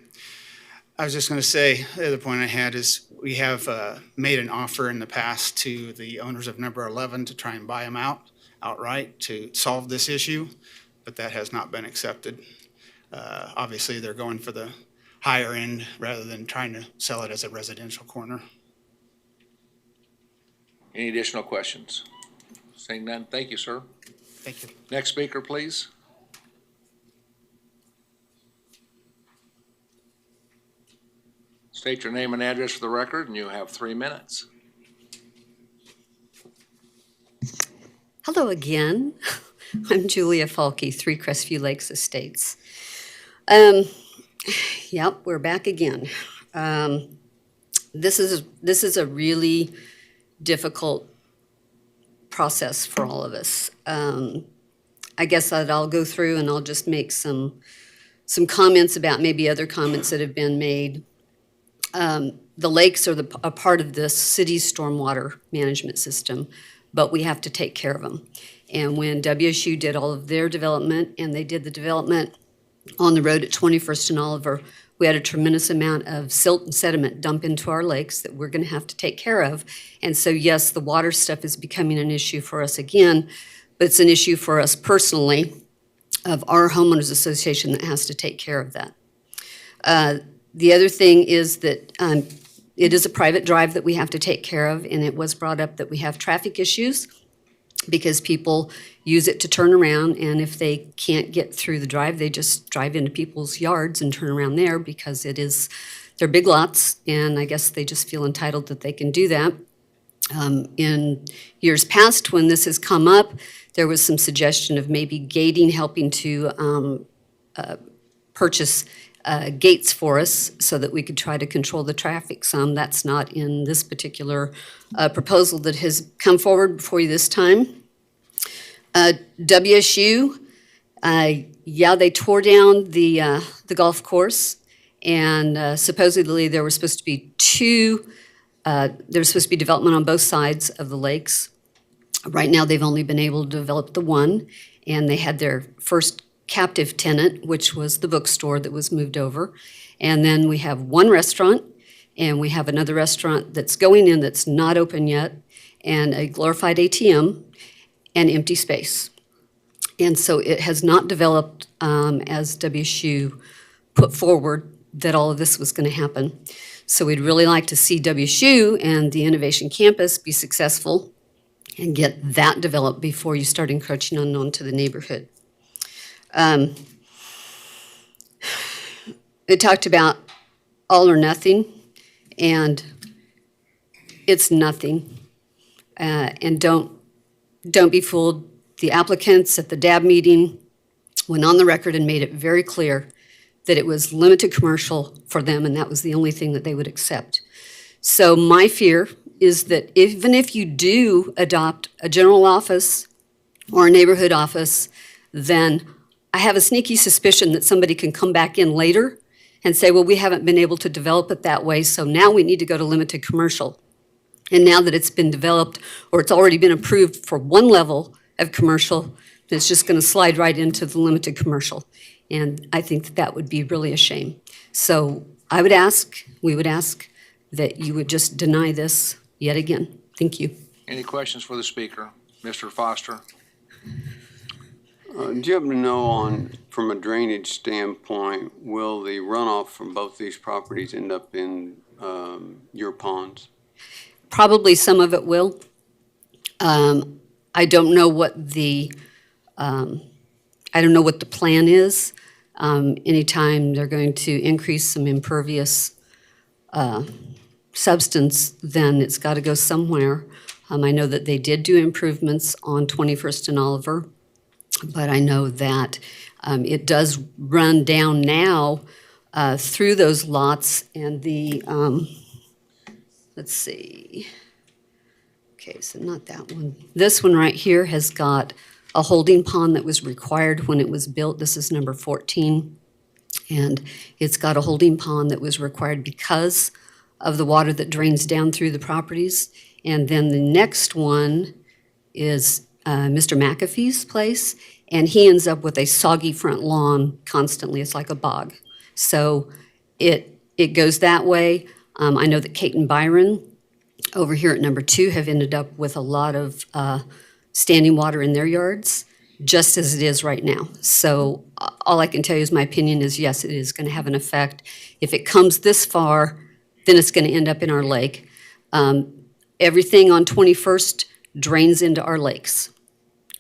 I was just going to say, the other point I had is we have made an offer in the past to the owners of number 11 to try and buy them outright to solve this issue, but that has not been accepted. Obviously, they're going for the higher end rather than trying to sell it as a residential corner. Any additional questions? Seeing none, thank you, sir. Thank you. Next speaker, please. State your name and address for the record, and you have 3 minutes. Hello again. I'm Julia Falke, 3 Crestview Lakes Estates. Yep, we're back again. This is a really difficult process for all of us. I guess that I'll go through and I'll just make some comments about maybe other comments that have been made. The lakes are a part of the city's stormwater management system, but we have to take care of them. And when WSU did all of their development, and they did the development on the road at 21st and Oliver, we had a tremendous amount of silt and sediment dump into our lakes that we're going to have to take care of. And so, yes, the water stuff is becoming an issue for us again, but it's an issue for us personally of our homeowners association that has to take care of that. The other thing is that it is a private drive that we have to take care of, and it was brought up that we have traffic issues because people use it to turn around, and if they can't get through the drive, they just drive into people's yards and turn around there because they're big lots, and I guess they just feel entitled that they can do that. In years past, when this has come up, there was some suggestion of maybe gating, helping to purchase gates for us so that we could try to control the traffic some. That's not in this particular proposal that has come forward before you this time. WSU, yeah, they tore down the golf course, and supposedly there was supposed to be development on both sides of the lakes. Right now, they've only been able to develop the one, and they had their first captive tenant, which was the bookstore that was moved over. And then we have one restaurant, and we have another restaurant that's going in that's not open yet, and a glorified ATM and empty space. And so it has not developed as WSU put forward that all of this was going to happen. So we'd really like to see WSU and the Innovation Campus be successful and get that developed before you start encroaching onto the neighborhood. It talked about all or nothing, and it's nothing. And don't be fooled. The applicants at the DAB meeting went on the record and made it very clear that it was limited commercial for them, and that was the only thing that they would accept. So my fear is that even if you do adopt a general office or a neighborhood office, then I have a sneaky suspicion that somebody can come back in later and say, well, we haven't been able to develop it that way, so now we need to go to limited commercial. And now that it's been developed, or it's already been approved for one level of commercial, It's just going to slide right into the limited commercial. And I think that that would be really a shame. So we would ask that you would just deny this yet again. Thank you. Any questions for the speaker? Mr. Foster? Do you happen to know from a drainage standpoint, will the runoff from both these properties end up in your ponds? Probably some of it will. I don't know what the plan is. Anytime they're going to increase some impervious substance, then it's got to go somewhere. I know that they did do improvements on 21st and Oliver, but I know that it does run down now through those lots, and the, let's see. Okay, so not that one. This one right here has got a holding pond that was required when it was built. This is number 14. And it's got a holding pond that was required because of the water that drains down through the properties. And then the next one is Mr. McAfee's place, and he ends up with a soggy front lawn constantly. It's like a bog. So it goes that way. I know that Kate and Byron over here at number 2 have ended up with a lot of standing water in their yards, just as it is right now. So all I can tell you is my opinion is, yes, it is going to have an effect. If it comes this far, then it's going to end up in our lake. Everything on 21st drains into our lakes.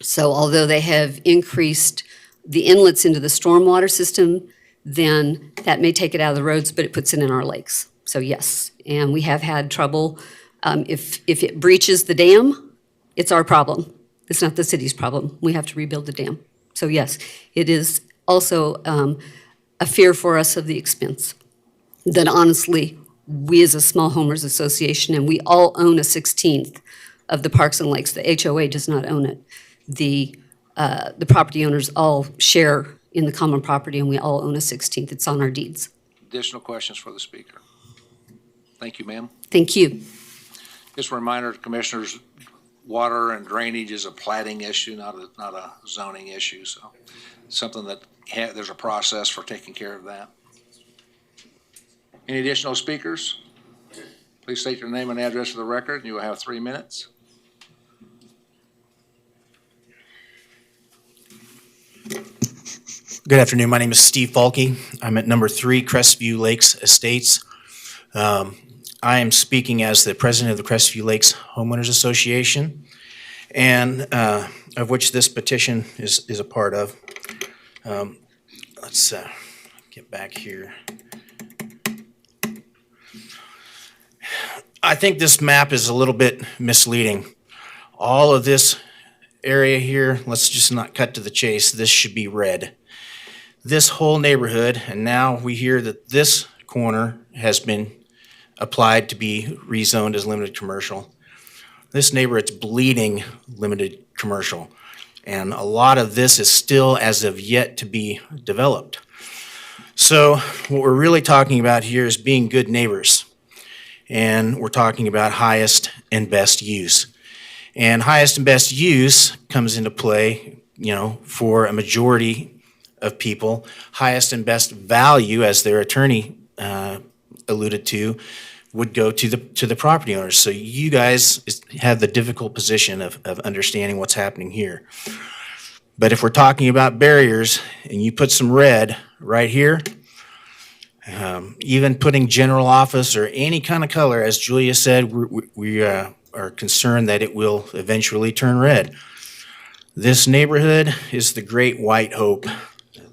So although they have increased the inlets into the stormwater system, then that may take it out of the roads, but it puts it in our lakes. So yes, and we have had trouble. If it breaches the dam, it's our problem. It's not the city's problem. We have to rebuild the dam. So yes, it is also a fear for us of the expense. That honestly, we as a small homeowners association, and we all own a 16th of the parks and lakes. The HOA does not own it. The property owners all share in the common property, and we all own a 16th. It's on our deeds. Additional questions for the speaker? Thank you, ma'am. Thank you. Just a reminder to commissioners, water and drainage is a platting issue, not a zoning issue. So something that there's a process for taking care of that. Any additional speakers? Please state your name and address for the record, and you will have 3 minutes. Good afternoon. My name is Steve Falke. I'm at number 3 Crestview Lakes Estates. I am speaking as the president of the Crestview Lakes Homeowners Association, and of which this petition is a part of. Let's get back here. I think this map is a little bit misleading. All of this area here, let's just not cut to the chase, this should be red. This whole neighborhood, and now we hear that this corner has been applied to be rezoned as limited commercial. This neighborhood's bleeding limited commercial, and a lot of this is still as of yet to be developed. So what we're really talking about here is being good neighbors, and we're talking about highest and best use. And highest and best use comes into play, for a majority of people. Highest and best value, as their attorney alluded to, would go to the property owners. So you guys have the difficult position of understanding what's happening here. But if we're talking about barriers, and you put some red right here, even putting general office or any kind of color, as Julia said, we are concerned that it will eventually turn red. This neighborhood is the Great White Hope.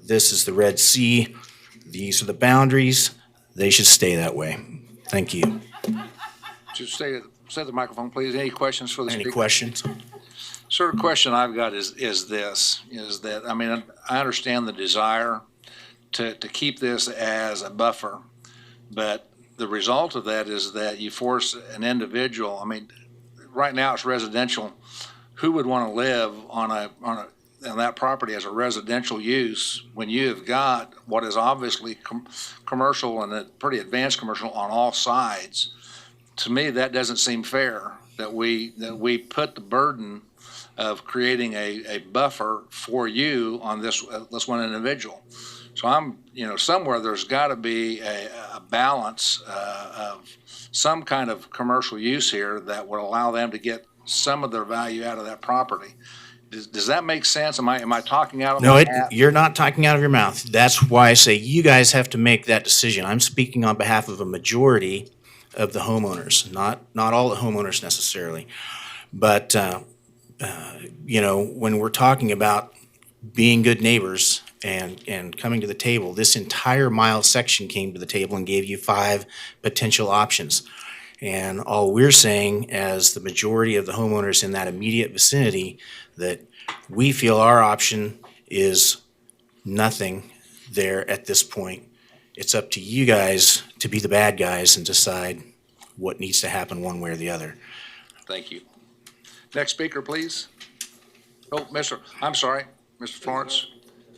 This is the Red Sea. These are the boundaries. They should stay that way. Thank you. Just stay at the microphone, please. Any questions for the speaker? Any questions? Sort of question I've got is that, I mean, I understand the desire to keep this as a buffer, but the result of that is that you force an individual. I mean, right now it's residential. Who would want to live on that property as a residential use when you have got what is obviously commercial and a pretty advanced commercial on all sides? To me, that doesn't seem fair that we put the burden of creating a buffer for you on this one individual. So I'm, somewhere there's got to be a balance of some kind of commercial use here that would allow them to get some of their value out of that property. Does that make sense? Am I talking out of No, my hat? you're not talking out of your mouth. That's why I say you guys have to make that decision. I'm speaking on behalf of a majority of the homeowners, not all the homeowners necessarily. But, when we're talking about being good neighbors and coming to the table, this entire mile section came to the table and gave you 5 potential options. And all we're saying, as the majority of the homeowners in that immediate vicinity, that we feel our option is nothing there at this point. It's up to you guys to be the bad guys and decide what needs to happen one way or the other. Thank you. Next speaker, please. Oh, I'm sorry, Mr. Florence.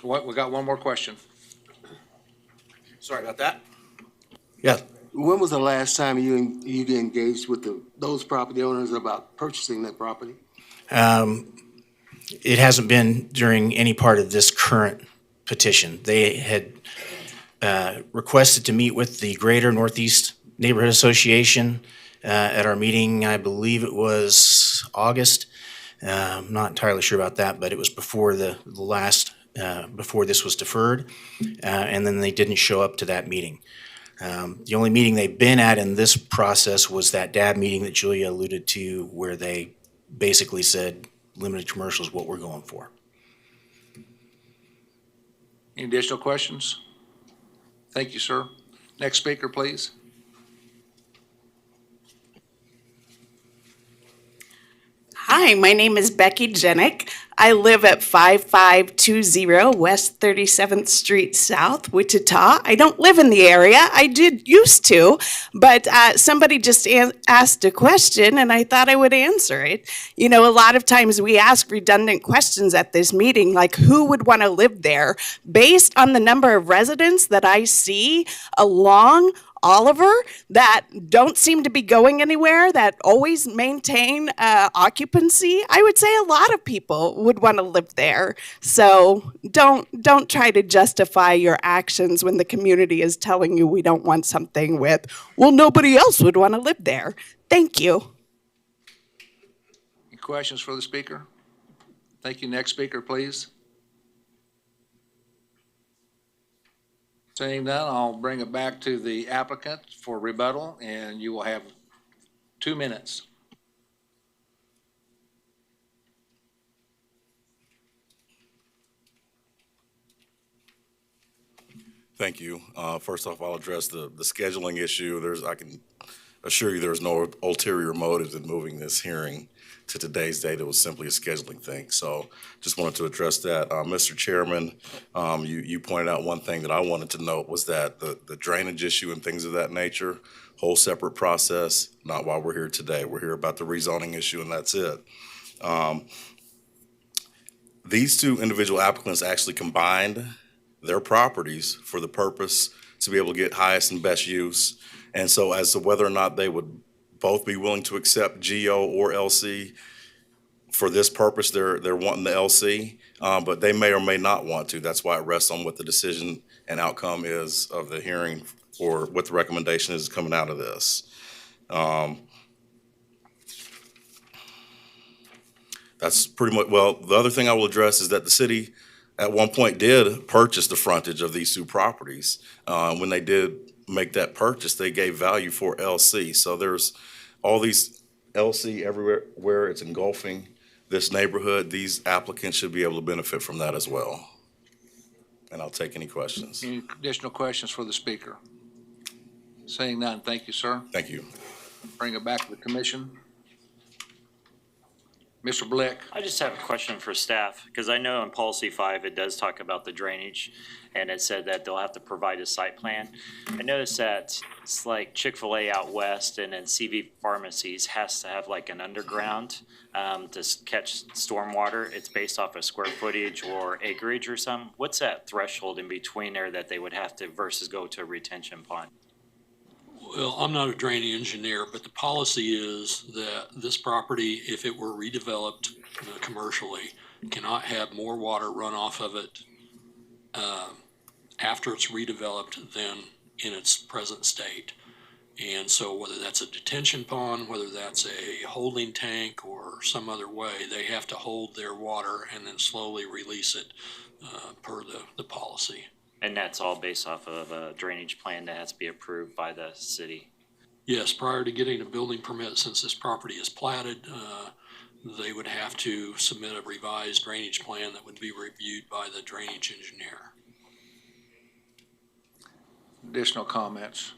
We got one more question. Sorry about that. Yeah. When was the last time you engaged with those property owners about purchasing that property? It hasn't been during any part of this current petition. They had requested to meet with the Greater Northeast Neighborhood Association at our meeting, I believe it was August. I'm not entirely sure about that, but it was before the last, before this was deferred. And then they didn't show up to that meeting. The only meeting they've been at in this process was that DAB meeting that Julia alluded to, where they basically said limited commercial is what we're going for. Any additional questions? Thank you, sir. Next speaker, please. Hi, my name is Becky Jenick. I live at 5520 West 37th Street South, Wichita. I don't live in the area. I did used to, but somebody just asked a question and I thought I would answer it. A lot of times we ask redundant questions at this meeting, like who would want to live there? Based on the number of residents that I see along Oliver that don't seem to be going anywhere, that always maintain occupancy, I would say a lot of people would want to live there. So don't try to justify your actions when the community is telling you we don't want something with, well, nobody else would want to live there. Thank you. Any questions for the speaker? Thank you. Next speaker, please. Seeing none, I'll bring it back to the applicant for rebuttal, and you will have 2 minutes. Thank you. First off, I'll address the scheduling issue. I can assure you there's no ulterior motive in moving this hearing to today's date. It was simply a scheduling thing. So just wanted to address that. Mr. Chairman, you pointed out one thing that I wanted to note was that the drainage issue and things of that nature, whole separate process, not why we're here today. We're here about the rezoning issue and that's it. These 2 individual applicants actually combined their properties for the purpose to be able to get highest and best use. And so as to whether or not they would both be willing to accept GO or LC, for this purpose, they're wanting the LC, but they may or may not want to. That's why it rests on what the decision and outcome is of the hearing or what the recommendation is coming out of this. That's pretty much, well, the other thing I will address is that the city at one point did purchase the frontage of these 2 properties. When they did make that purchase, they gave value for LC. So there's all these LC everywhere where it's engulfing this neighborhood. These applicants should be able to benefit from that as well. And I'll take any questions. Any additional questions for the speaker? Seeing none, thank you, sir. Thank you. Bring it back to the commission. Mr. Blick. I just have a question for staff, because I know in policy 5, it does talk about the drainage, and it said that they'll have to provide a site plan. I noticed that it's like Chick-fil-A out west and then CV Pharmacies has to have like an underground to catch stormwater. It's based off of square footage or acreage or something. What's that threshold in between there that they would have to versus go to a retention pond? Well, I'm not a drainage engineer, but the policy is that this property, if it were redeveloped commercially, cannot have more water run off of it after it's redeveloped than in its present state. And so whether that's a detention pond, whether that's a holding tank or some other way, they have to hold their water and then slowly release it per the policy. And that's all based off of a drainage plan that has to be approved by the city. Yes, prior to getting a building permit, since this property is platted, they would have to submit a revised drainage plan that would be reviewed by the drainage engineer. Additional comments?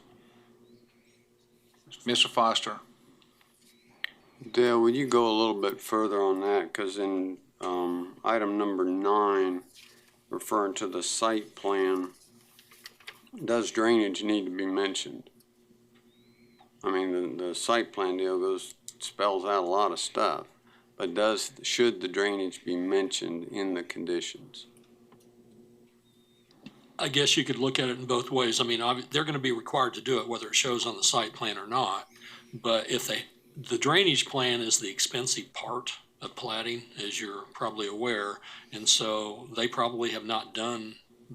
Mr. Foster? Dale, would you go a little bit further on that? Because in item number 9, referring to the site plan, does drainage need to be mentioned? I mean, the site plan deal spells out a lot of stuff, but should the drainage be mentioned in the conditions? I guess you could look at it in both ways. I mean, they're going to be required to do it whether it shows on the site plan or not. But if the drainage plan is the expensive part of platting, as you're probably aware, and so they probably have not done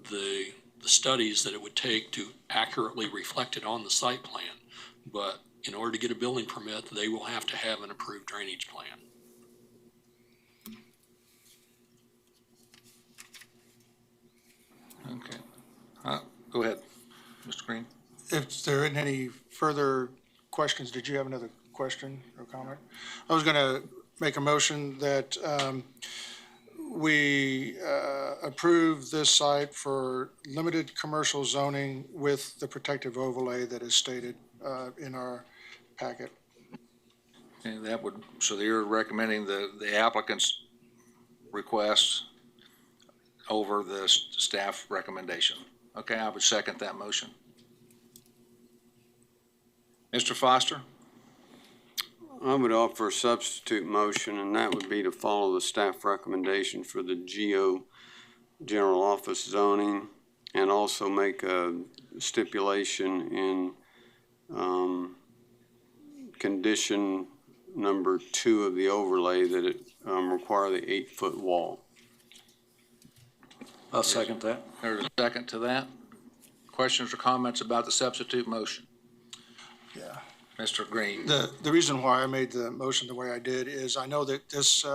the studies that it would take to accurately reflect it on the site plan. But in order to get a building permit, they will have to have an approved drainage plan. Okay. Go ahead, Mr. Green. If there aren't any further questions, did you have another question or comment? I was going to make a motion that we approve this site for limited commercial zoning with the protective overlay that is stated in our packet. And that would, so you're recommending the applicant's request over the staff recommendation. Okay, I would second that motion. Mr. Foster? I would offer a substitute motion, and that would be to follow the staff recommendation for the general office zoning, and also make a stipulation in condition number 2 of the overlay that it require the 8-foot wall. I'll second that. There's a second to that. Questions or comments about the substitute motion? Yeah. Mr. Green? The reason why I made the motion the way I did is I know that this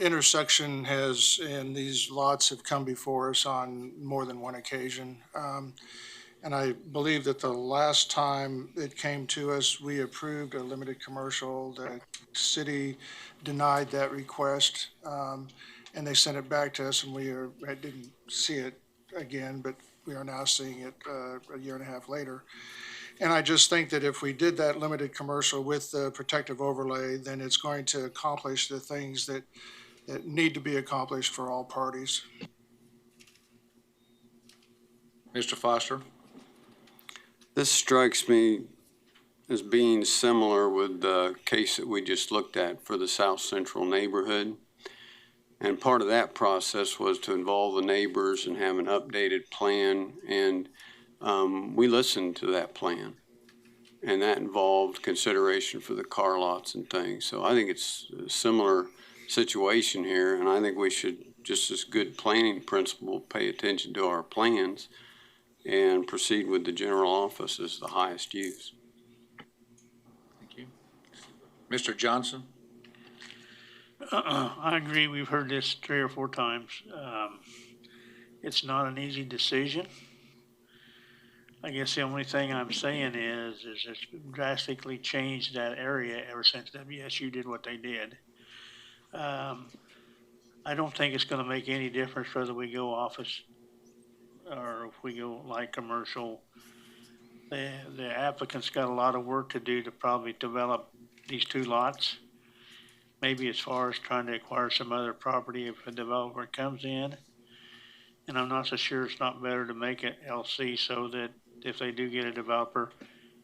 intersection has, and these lots have come before us on more than one occasion. And I believe that the last time it came to us, we approved a limited commercial. The city denied that request, and they sent it back to us, and I didn't see it again, but we are now seeing it a year and a half later. And I just think that if we did that limited commercial with the protective overlay, then it's going to accomplish the things that need to be accomplished for all parties. Mr. Foster? This strikes me as being similar with the case that we just looked at for the South Central neighborhood. And part of that process was to involve the neighbors and have an updated plan. And we listened to that plan. And that involved consideration for the car lots and things. So I think it's a similar situation here. And I think we should, just as good planning principle, pay attention to our plans and proceed with the general office as the highest use. Thank you. Mr. Johnson? I agree. We've heard this 3 or 4 times. It's not an easy decision. I guess the only thing I'm saying is it's drastically changed that area ever since WSU did what they did. I don't think it's going to make any difference whether we go office or if we go light commercial. The applicant's got a lot of work to do to probably develop these 2 lots. Maybe as far as trying to acquire some other property if a developer comes in. And I'm not so sure it's not better to make it LC so that if they do get a developer,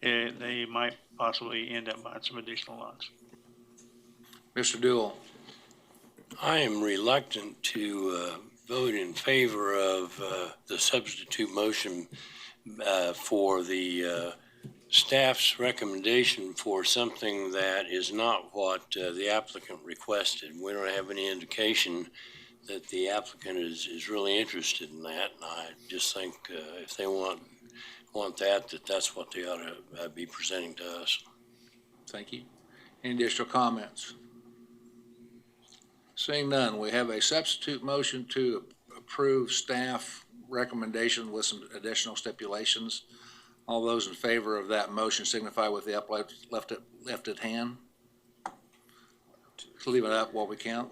they might possibly end up buying some additional lots. Mr. Dewell? I am reluctant to vote in favor of the substitute motion for the staff's recommendation for something that is not what the applicant requested. We don't have any indication that the applicant is really interested in that. And I just think if they want that's what they ought to be presenting to us. Thank you. Any additional comments? Seeing none, we have a substitute motion to approve staff recommendation with some additional stipulations. All those in favor of that motion signify with the lifted hand. Let's leave it up while we count.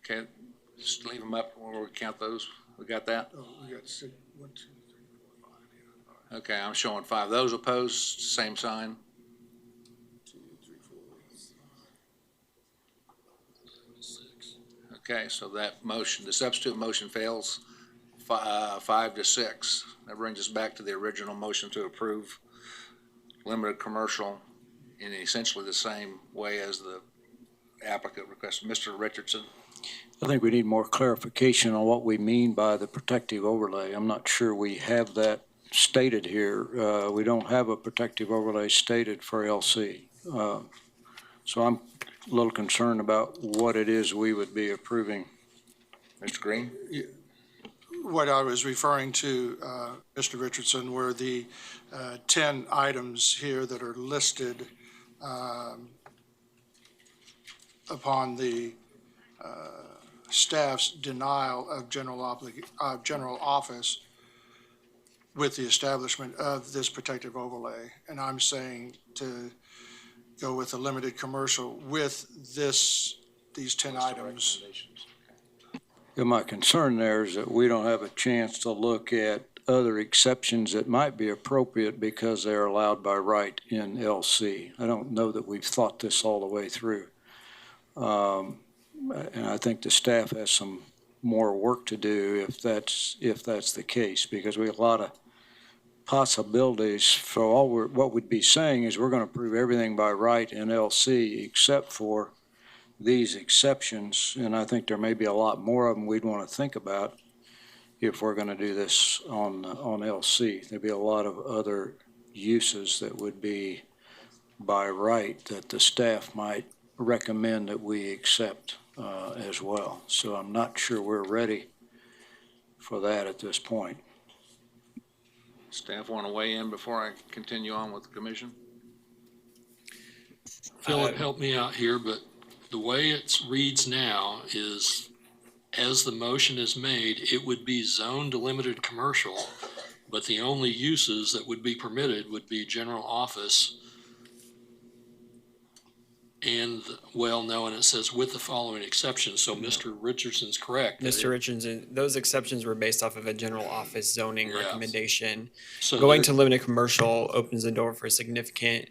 Okay, just leave them up while we count those. We got that? Oh, we got 6, 1, 2, 3, 4, 5. Okay, I'm showing 5. Those opposed, same sign. 2, 3, 4, 5, 6. Okay, so that motion, the substitute motion fails 5 to 6. That brings us back to the original motion to approve limited commercial in essentially the same way as the applicant requested. Mr. Richardson? I think we need more clarification on what we mean by the protective overlay. I'm not sure we have that stated here. We don't have a protective overlay stated for LC. So I'm a little concerned about what it is we would be approving. Mr. Green? What I was referring to, Mr. Richardson, were the 10 items here that are listed upon the staff's denial of general office with the establishment of this protective overlay. And I'm saying to go with a limited commercial with these 10 items. Yeah, my concern there is that we don't have a chance to look at other exceptions that might be appropriate because they're allowed by right in LC. I don't know that we've thought this all the way through. And I think the staff has some more work to do if that's the case, because we have a lot of possibilities for what we'd be saying is we're going to approve everything by right in LC except for these exceptions. And I think there may be a lot more of them we'd want to think about if we're going to do this on LC. There'd be a lot of other uses that would be by right that the staff might recommend that we accept as well. So I'm not sure we're ready for that at this point. Staff want to weigh in before I continue on with the commission? Philip, help me out here, but the way it reads now is, as the motion is made, it would be zoned to limited commercial, but the only uses that would be permitted would be general office and, well, no, and it says with the following exceptions, so Mr. Richardson's correct. Mr. Richardson, those exceptions were based off of a general office zoning recommendation. So Going to limited commercial opens the door for a significant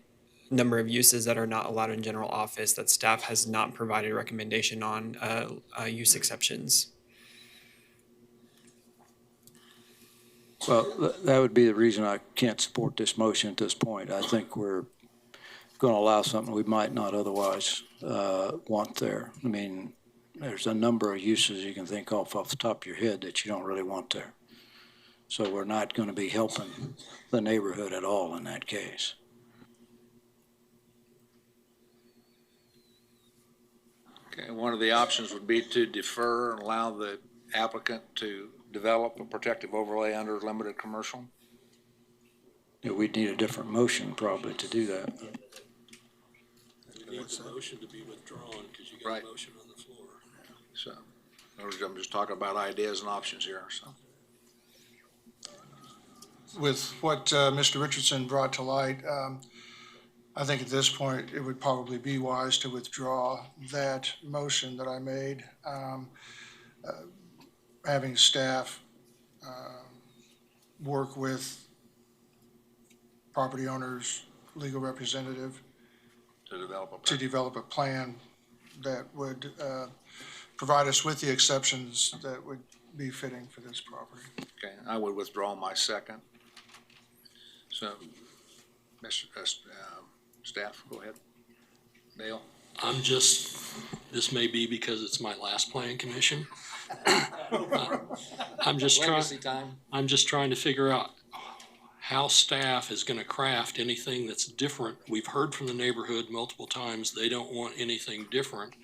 number of uses that are not allowed in general office that staff has not provided recommendation on use exceptions. Well, that would be the reason I can't support this motion at this point. I think we're going to allow something we might not otherwise want there. I mean, there's a number of uses you can think off the top of your head that you don't really want there. So we're not going to be helping the neighborhood at all in that case. Okay, one of the options would be to defer and allow the applicant to develop a protective overlay under limited commercial. Yeah, we'd need a different motion probably to do that. You need the motion to be withdrawn because you got a motion on the floor. So, I'm just talking about ideas and options here, so. With what Mr. Richardson brought to light, I think at this point, it would probably be wise to withdraw that motion that I made. Having staff work with property owners, legal representative, to develop a plan that would provide us with the exceptions that would be fitting for this property. Okay, I would withdraw my second. So, Mr. Staff, go ahead. Dale? I'm just this may be because it's my last plan commission. I'm just trying to figure out how staff is gonna craft anything that's different. We've heard from the neighborhood multiple times, they don't want anything different.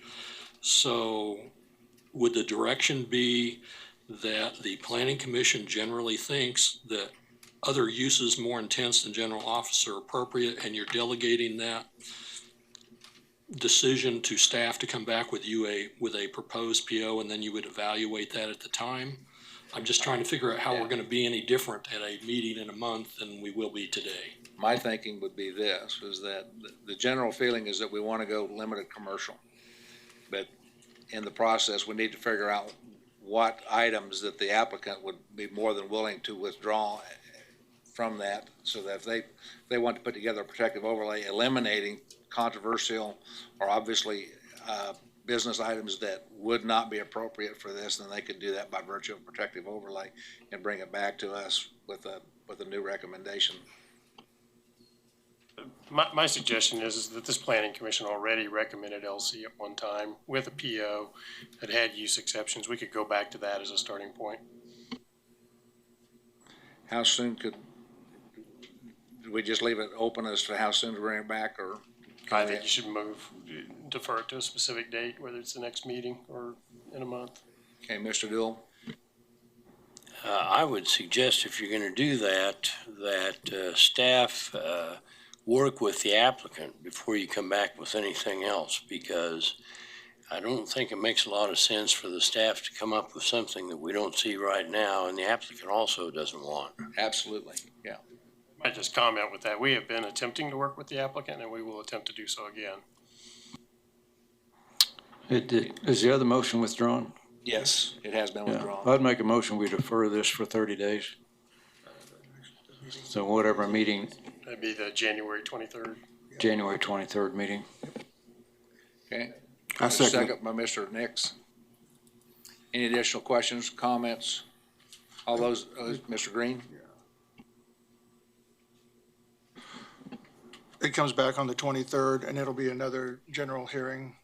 So would the direction be that the planning commission generally thinks that other uses more intense than general office are appropriate, and you're delegating that decision to staff to come back with a proposed PO, and then you would evaluate that at the time? I'm just trying to figure out how we're gonna be any different at a meeting in a month than we will be today. My thinking would be this, is that the general feeling is that we want to go limited commercial. But in the process, we need to figure out what items that the applicant would be more than willing to withdraw from that, so that if they want to put together a protective overlay, eliminating controversial or obviously business items that would not be appropriate for this, then they could do that by virtue of protective overlay and bring it back to us with a new recommendation. My suggestion is that this planning commission already recommended LC at one time with a PO that had use exceptions. We could go back to that as a starting point. How soon do we just leave it open as to how soon to bring it back, or? I think you should defer it to a specific date, whether it's the next meeting or in a month. Okay, Mr. Dewell? I would suggest if you're gonna do that, staff, work with the applicant before you come back with anything else, because I don't think it makes a lot of sense for the staff to come up with something that we don't see right now and the applicant also doesn't want. Absolutely, yeah. I just comment with that. We have been attempting to work with the applicant, and we will attempt to do so again. Is the other motion withdrawn? Yes, it has been Yeah. withdrawn. I'd make a motion, we defer this for 30 days. So whatever meeting, That'd be the January 23rd. January 23rd meeting. Okay. I second. Second by Mr. Nix. Any additional questions, comments? All those, Mr. Green? It comes back on the 23rd, and it'll be another general hearing,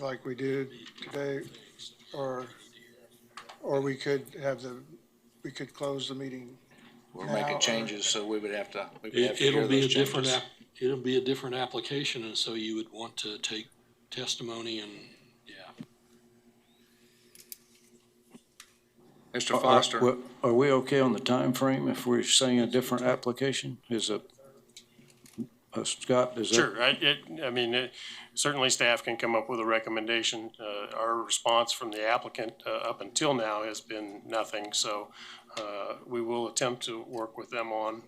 like we did today, or we could close the meeting. We're making changes, so we would have to. It'll be a different application, and so you would want to take testimony and, yeah. Mr. Foster? Are we okay on the time frame if we're saying a different application? Is it, Scott, is that? Sure. Certainly staff can come up with a recommendation. Our response from the applicant up until now has been nothing. So we will attempt to work with them on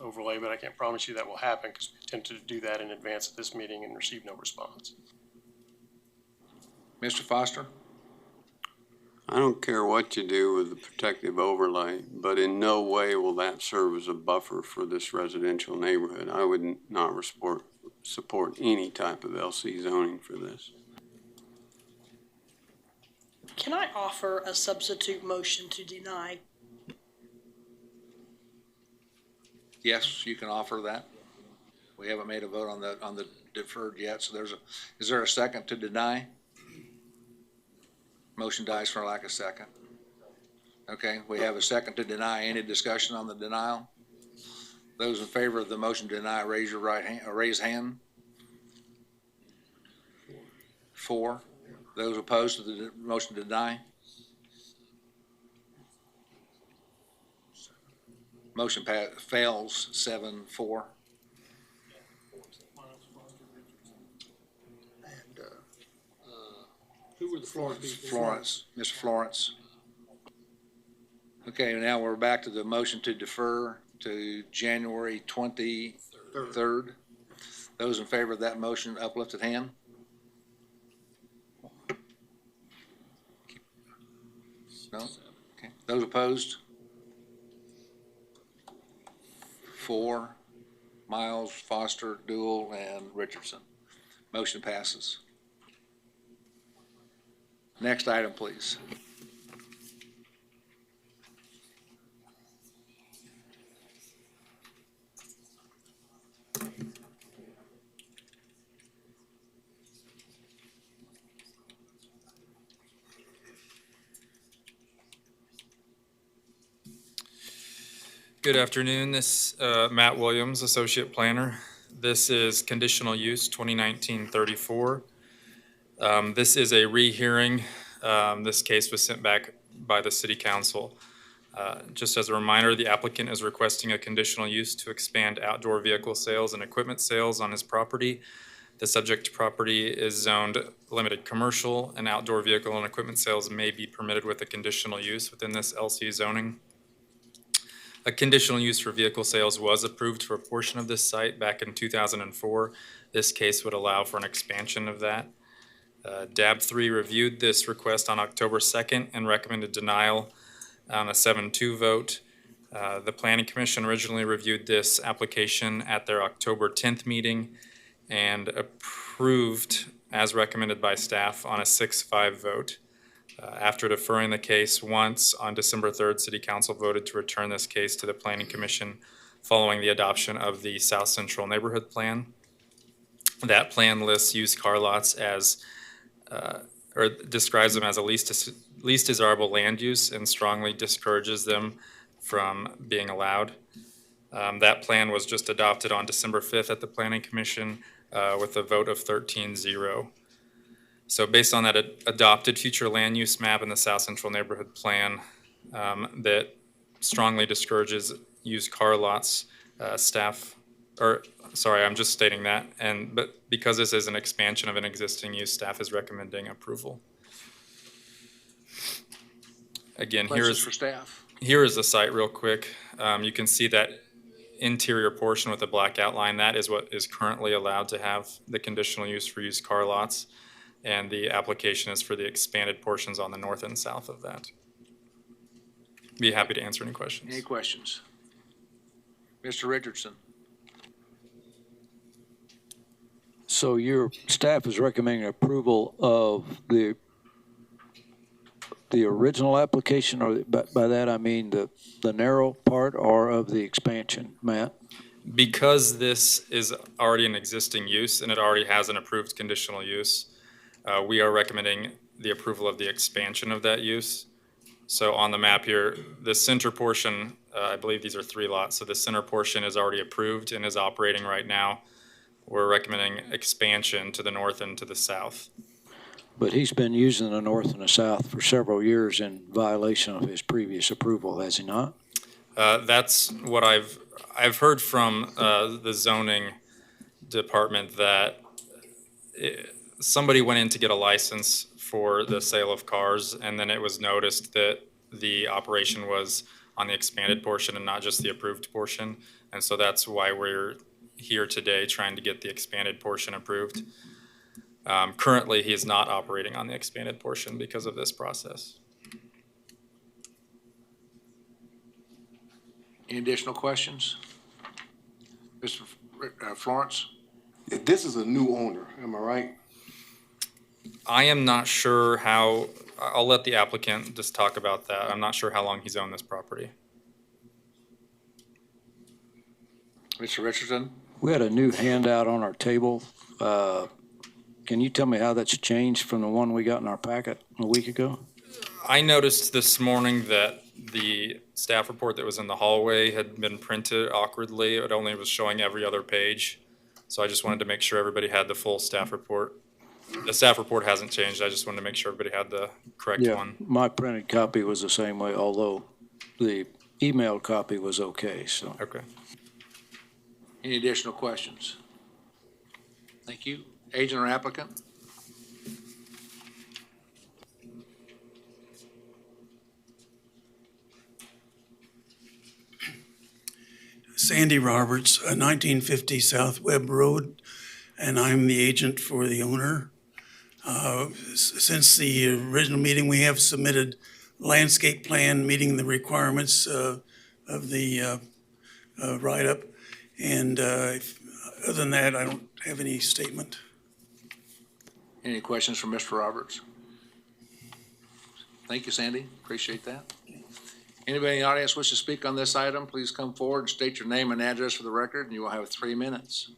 overlay, but I can't promise you that will happen because we attempted to do that in advance of this meeting and received no response. Mr. Foster? I don't care what you do with the protective overlay, but in no way will that serve as a buffer for this residential neighborhood. I would not support any type of LC zoning for this. Can I offer a substitute motion to deny? Yes, you can offer that. We haven't made a vote on the deferred yet, so is there a second to deny? Motion dies for lack of second. Okay, we have a second to deny. Any discussion on the denial? Those in favor of the motion to deny, raise your right hand, raise hand. 4. Those opposed to the motion to deny? Motion fails 7-4. Who were the Florence, Mr. Florence. Okay, now we're back to the motion to defer to January 23rd. Those in favor of that motion, uplifted hand. No? Okay. Those opposed? 4. Miles, Foster, Dewell, and Richardson. Motion passes. Next item, please. Good afternoon. This Matt Williams, Associate Planner. This is conditional use 2019-34. This is a rehearing. This case was sent back by the City Council. Just as a reminder, the applicant is requesting a conditional use to expand outdoor vehicle sales and equipment sales on his property. The subject property is zoned limited commercial, and outdoor vehicle and equipment sales may be permitted with a conditional use within this LC zoning. A conditional use for vehicle sales was approved for a portion of this site back in 2004. This case would allow for an expansion of that. DAB 3 reviewed this request on October 2nd and recommended denial on a 7-2 vote. The Planning Commission originally reviewed this application at their October 10th meeting and approved as recommended by staff on a 6-5 vote. After deferring the case once, on December 3rd, City Council voted to return this case to the Planning Commission following the adoption of the South Central Neighborhood Plan. That plan lists used car lots as, or describes them as a least desirable land use and strongly discourages them from being allowed. That plan was just adopted on December 5th at the Planning Commission with a vote of 13-0. So based on that adopted future land use map in the South Central Neighborhood Plan that strongly discourages used car lots, I'm just stating that. But because this is an expansion of an existing use, staff is recommending approval. Again, Questions for staff? Here is the site real quick. You can see that interior portion with the black outline. That is what is currently allowed to have the conditional use for used car lots. And the application is for the expanded portions on the north and south of that. Be happy to answer any questions. Any questions? Mr. Richardson? So your staff is recommending approval of the original application, or by that I mean the narrow part, or of the expansion, Matt? Because this is already an existing use and it already has an approved conditional use, we are recommending the approval of the expansion of that use. So on the map here, the center portion, I believe these are 3 lots, so the center portion is already approved and is operating right now. We're recommending expansion to the north and to the south. But he's been using the north and the south for several years in violation of his previous approval, has he not? That's what I've heard from the zoning department, that somebody went in to get a license for the sale of cars, and then it was noticed that the operation was on the expanded portion and not just the approved portion. And so that's why we're here today, trying to get the expanded portion approved. Currently, he is not operating on the expanded portion because of this process. Any additional questions? Mr. Florence? This is a new owner, am I right? I am not sure how, I'll let the applicant just talk about that. I'm not sure how long he's owned this property. Mr. Richardson? We had a new handout on our table. Can you tell me how that's changed from the one we got in our packet a week ago? I noticed this morning that the staff report that was in the hallway had been printed awkwardly. It only was showing every other page. So I just wanted to make sure everybody had the full staff report. The staff report hasn't changed. I just wanted to make sure everybody had the correct one. My printed copy was the same way, although the emailed copy was okay, so. Okay. Any additional questions? Thank you. Agent or applicant? Sandy Roberts, 1950 South Webb Road, and I'm the agent for the owner. Since the original meeting, we have submitted landscape plan meeting the requirements of the write-up. And other than that, I don't have any statement. Any questions from Mr. Roberts? Thank you, Sandy. Appreciate that. Anybody in the audience wish to speak on this item, please come forward and state your name and address for the record, and you will have 3 minutes.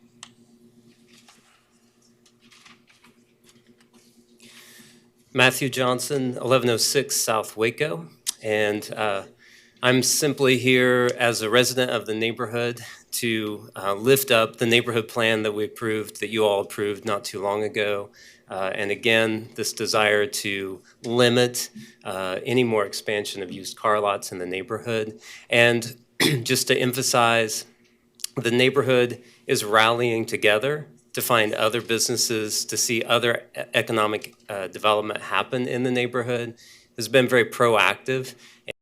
Matthew Johnson, 1106 South Waco, and I'm simply here as a resident of the neighborhood to lift up the neighborhood plan that we approved, that you all approved not too long ago. And again, this desire to limit any more expansion of used car lots in the neighborhood. And just to emphasize, the neighborhood is rallying together to find other businesses, to see other economic development happen in the neighborhood. Has been very proactive.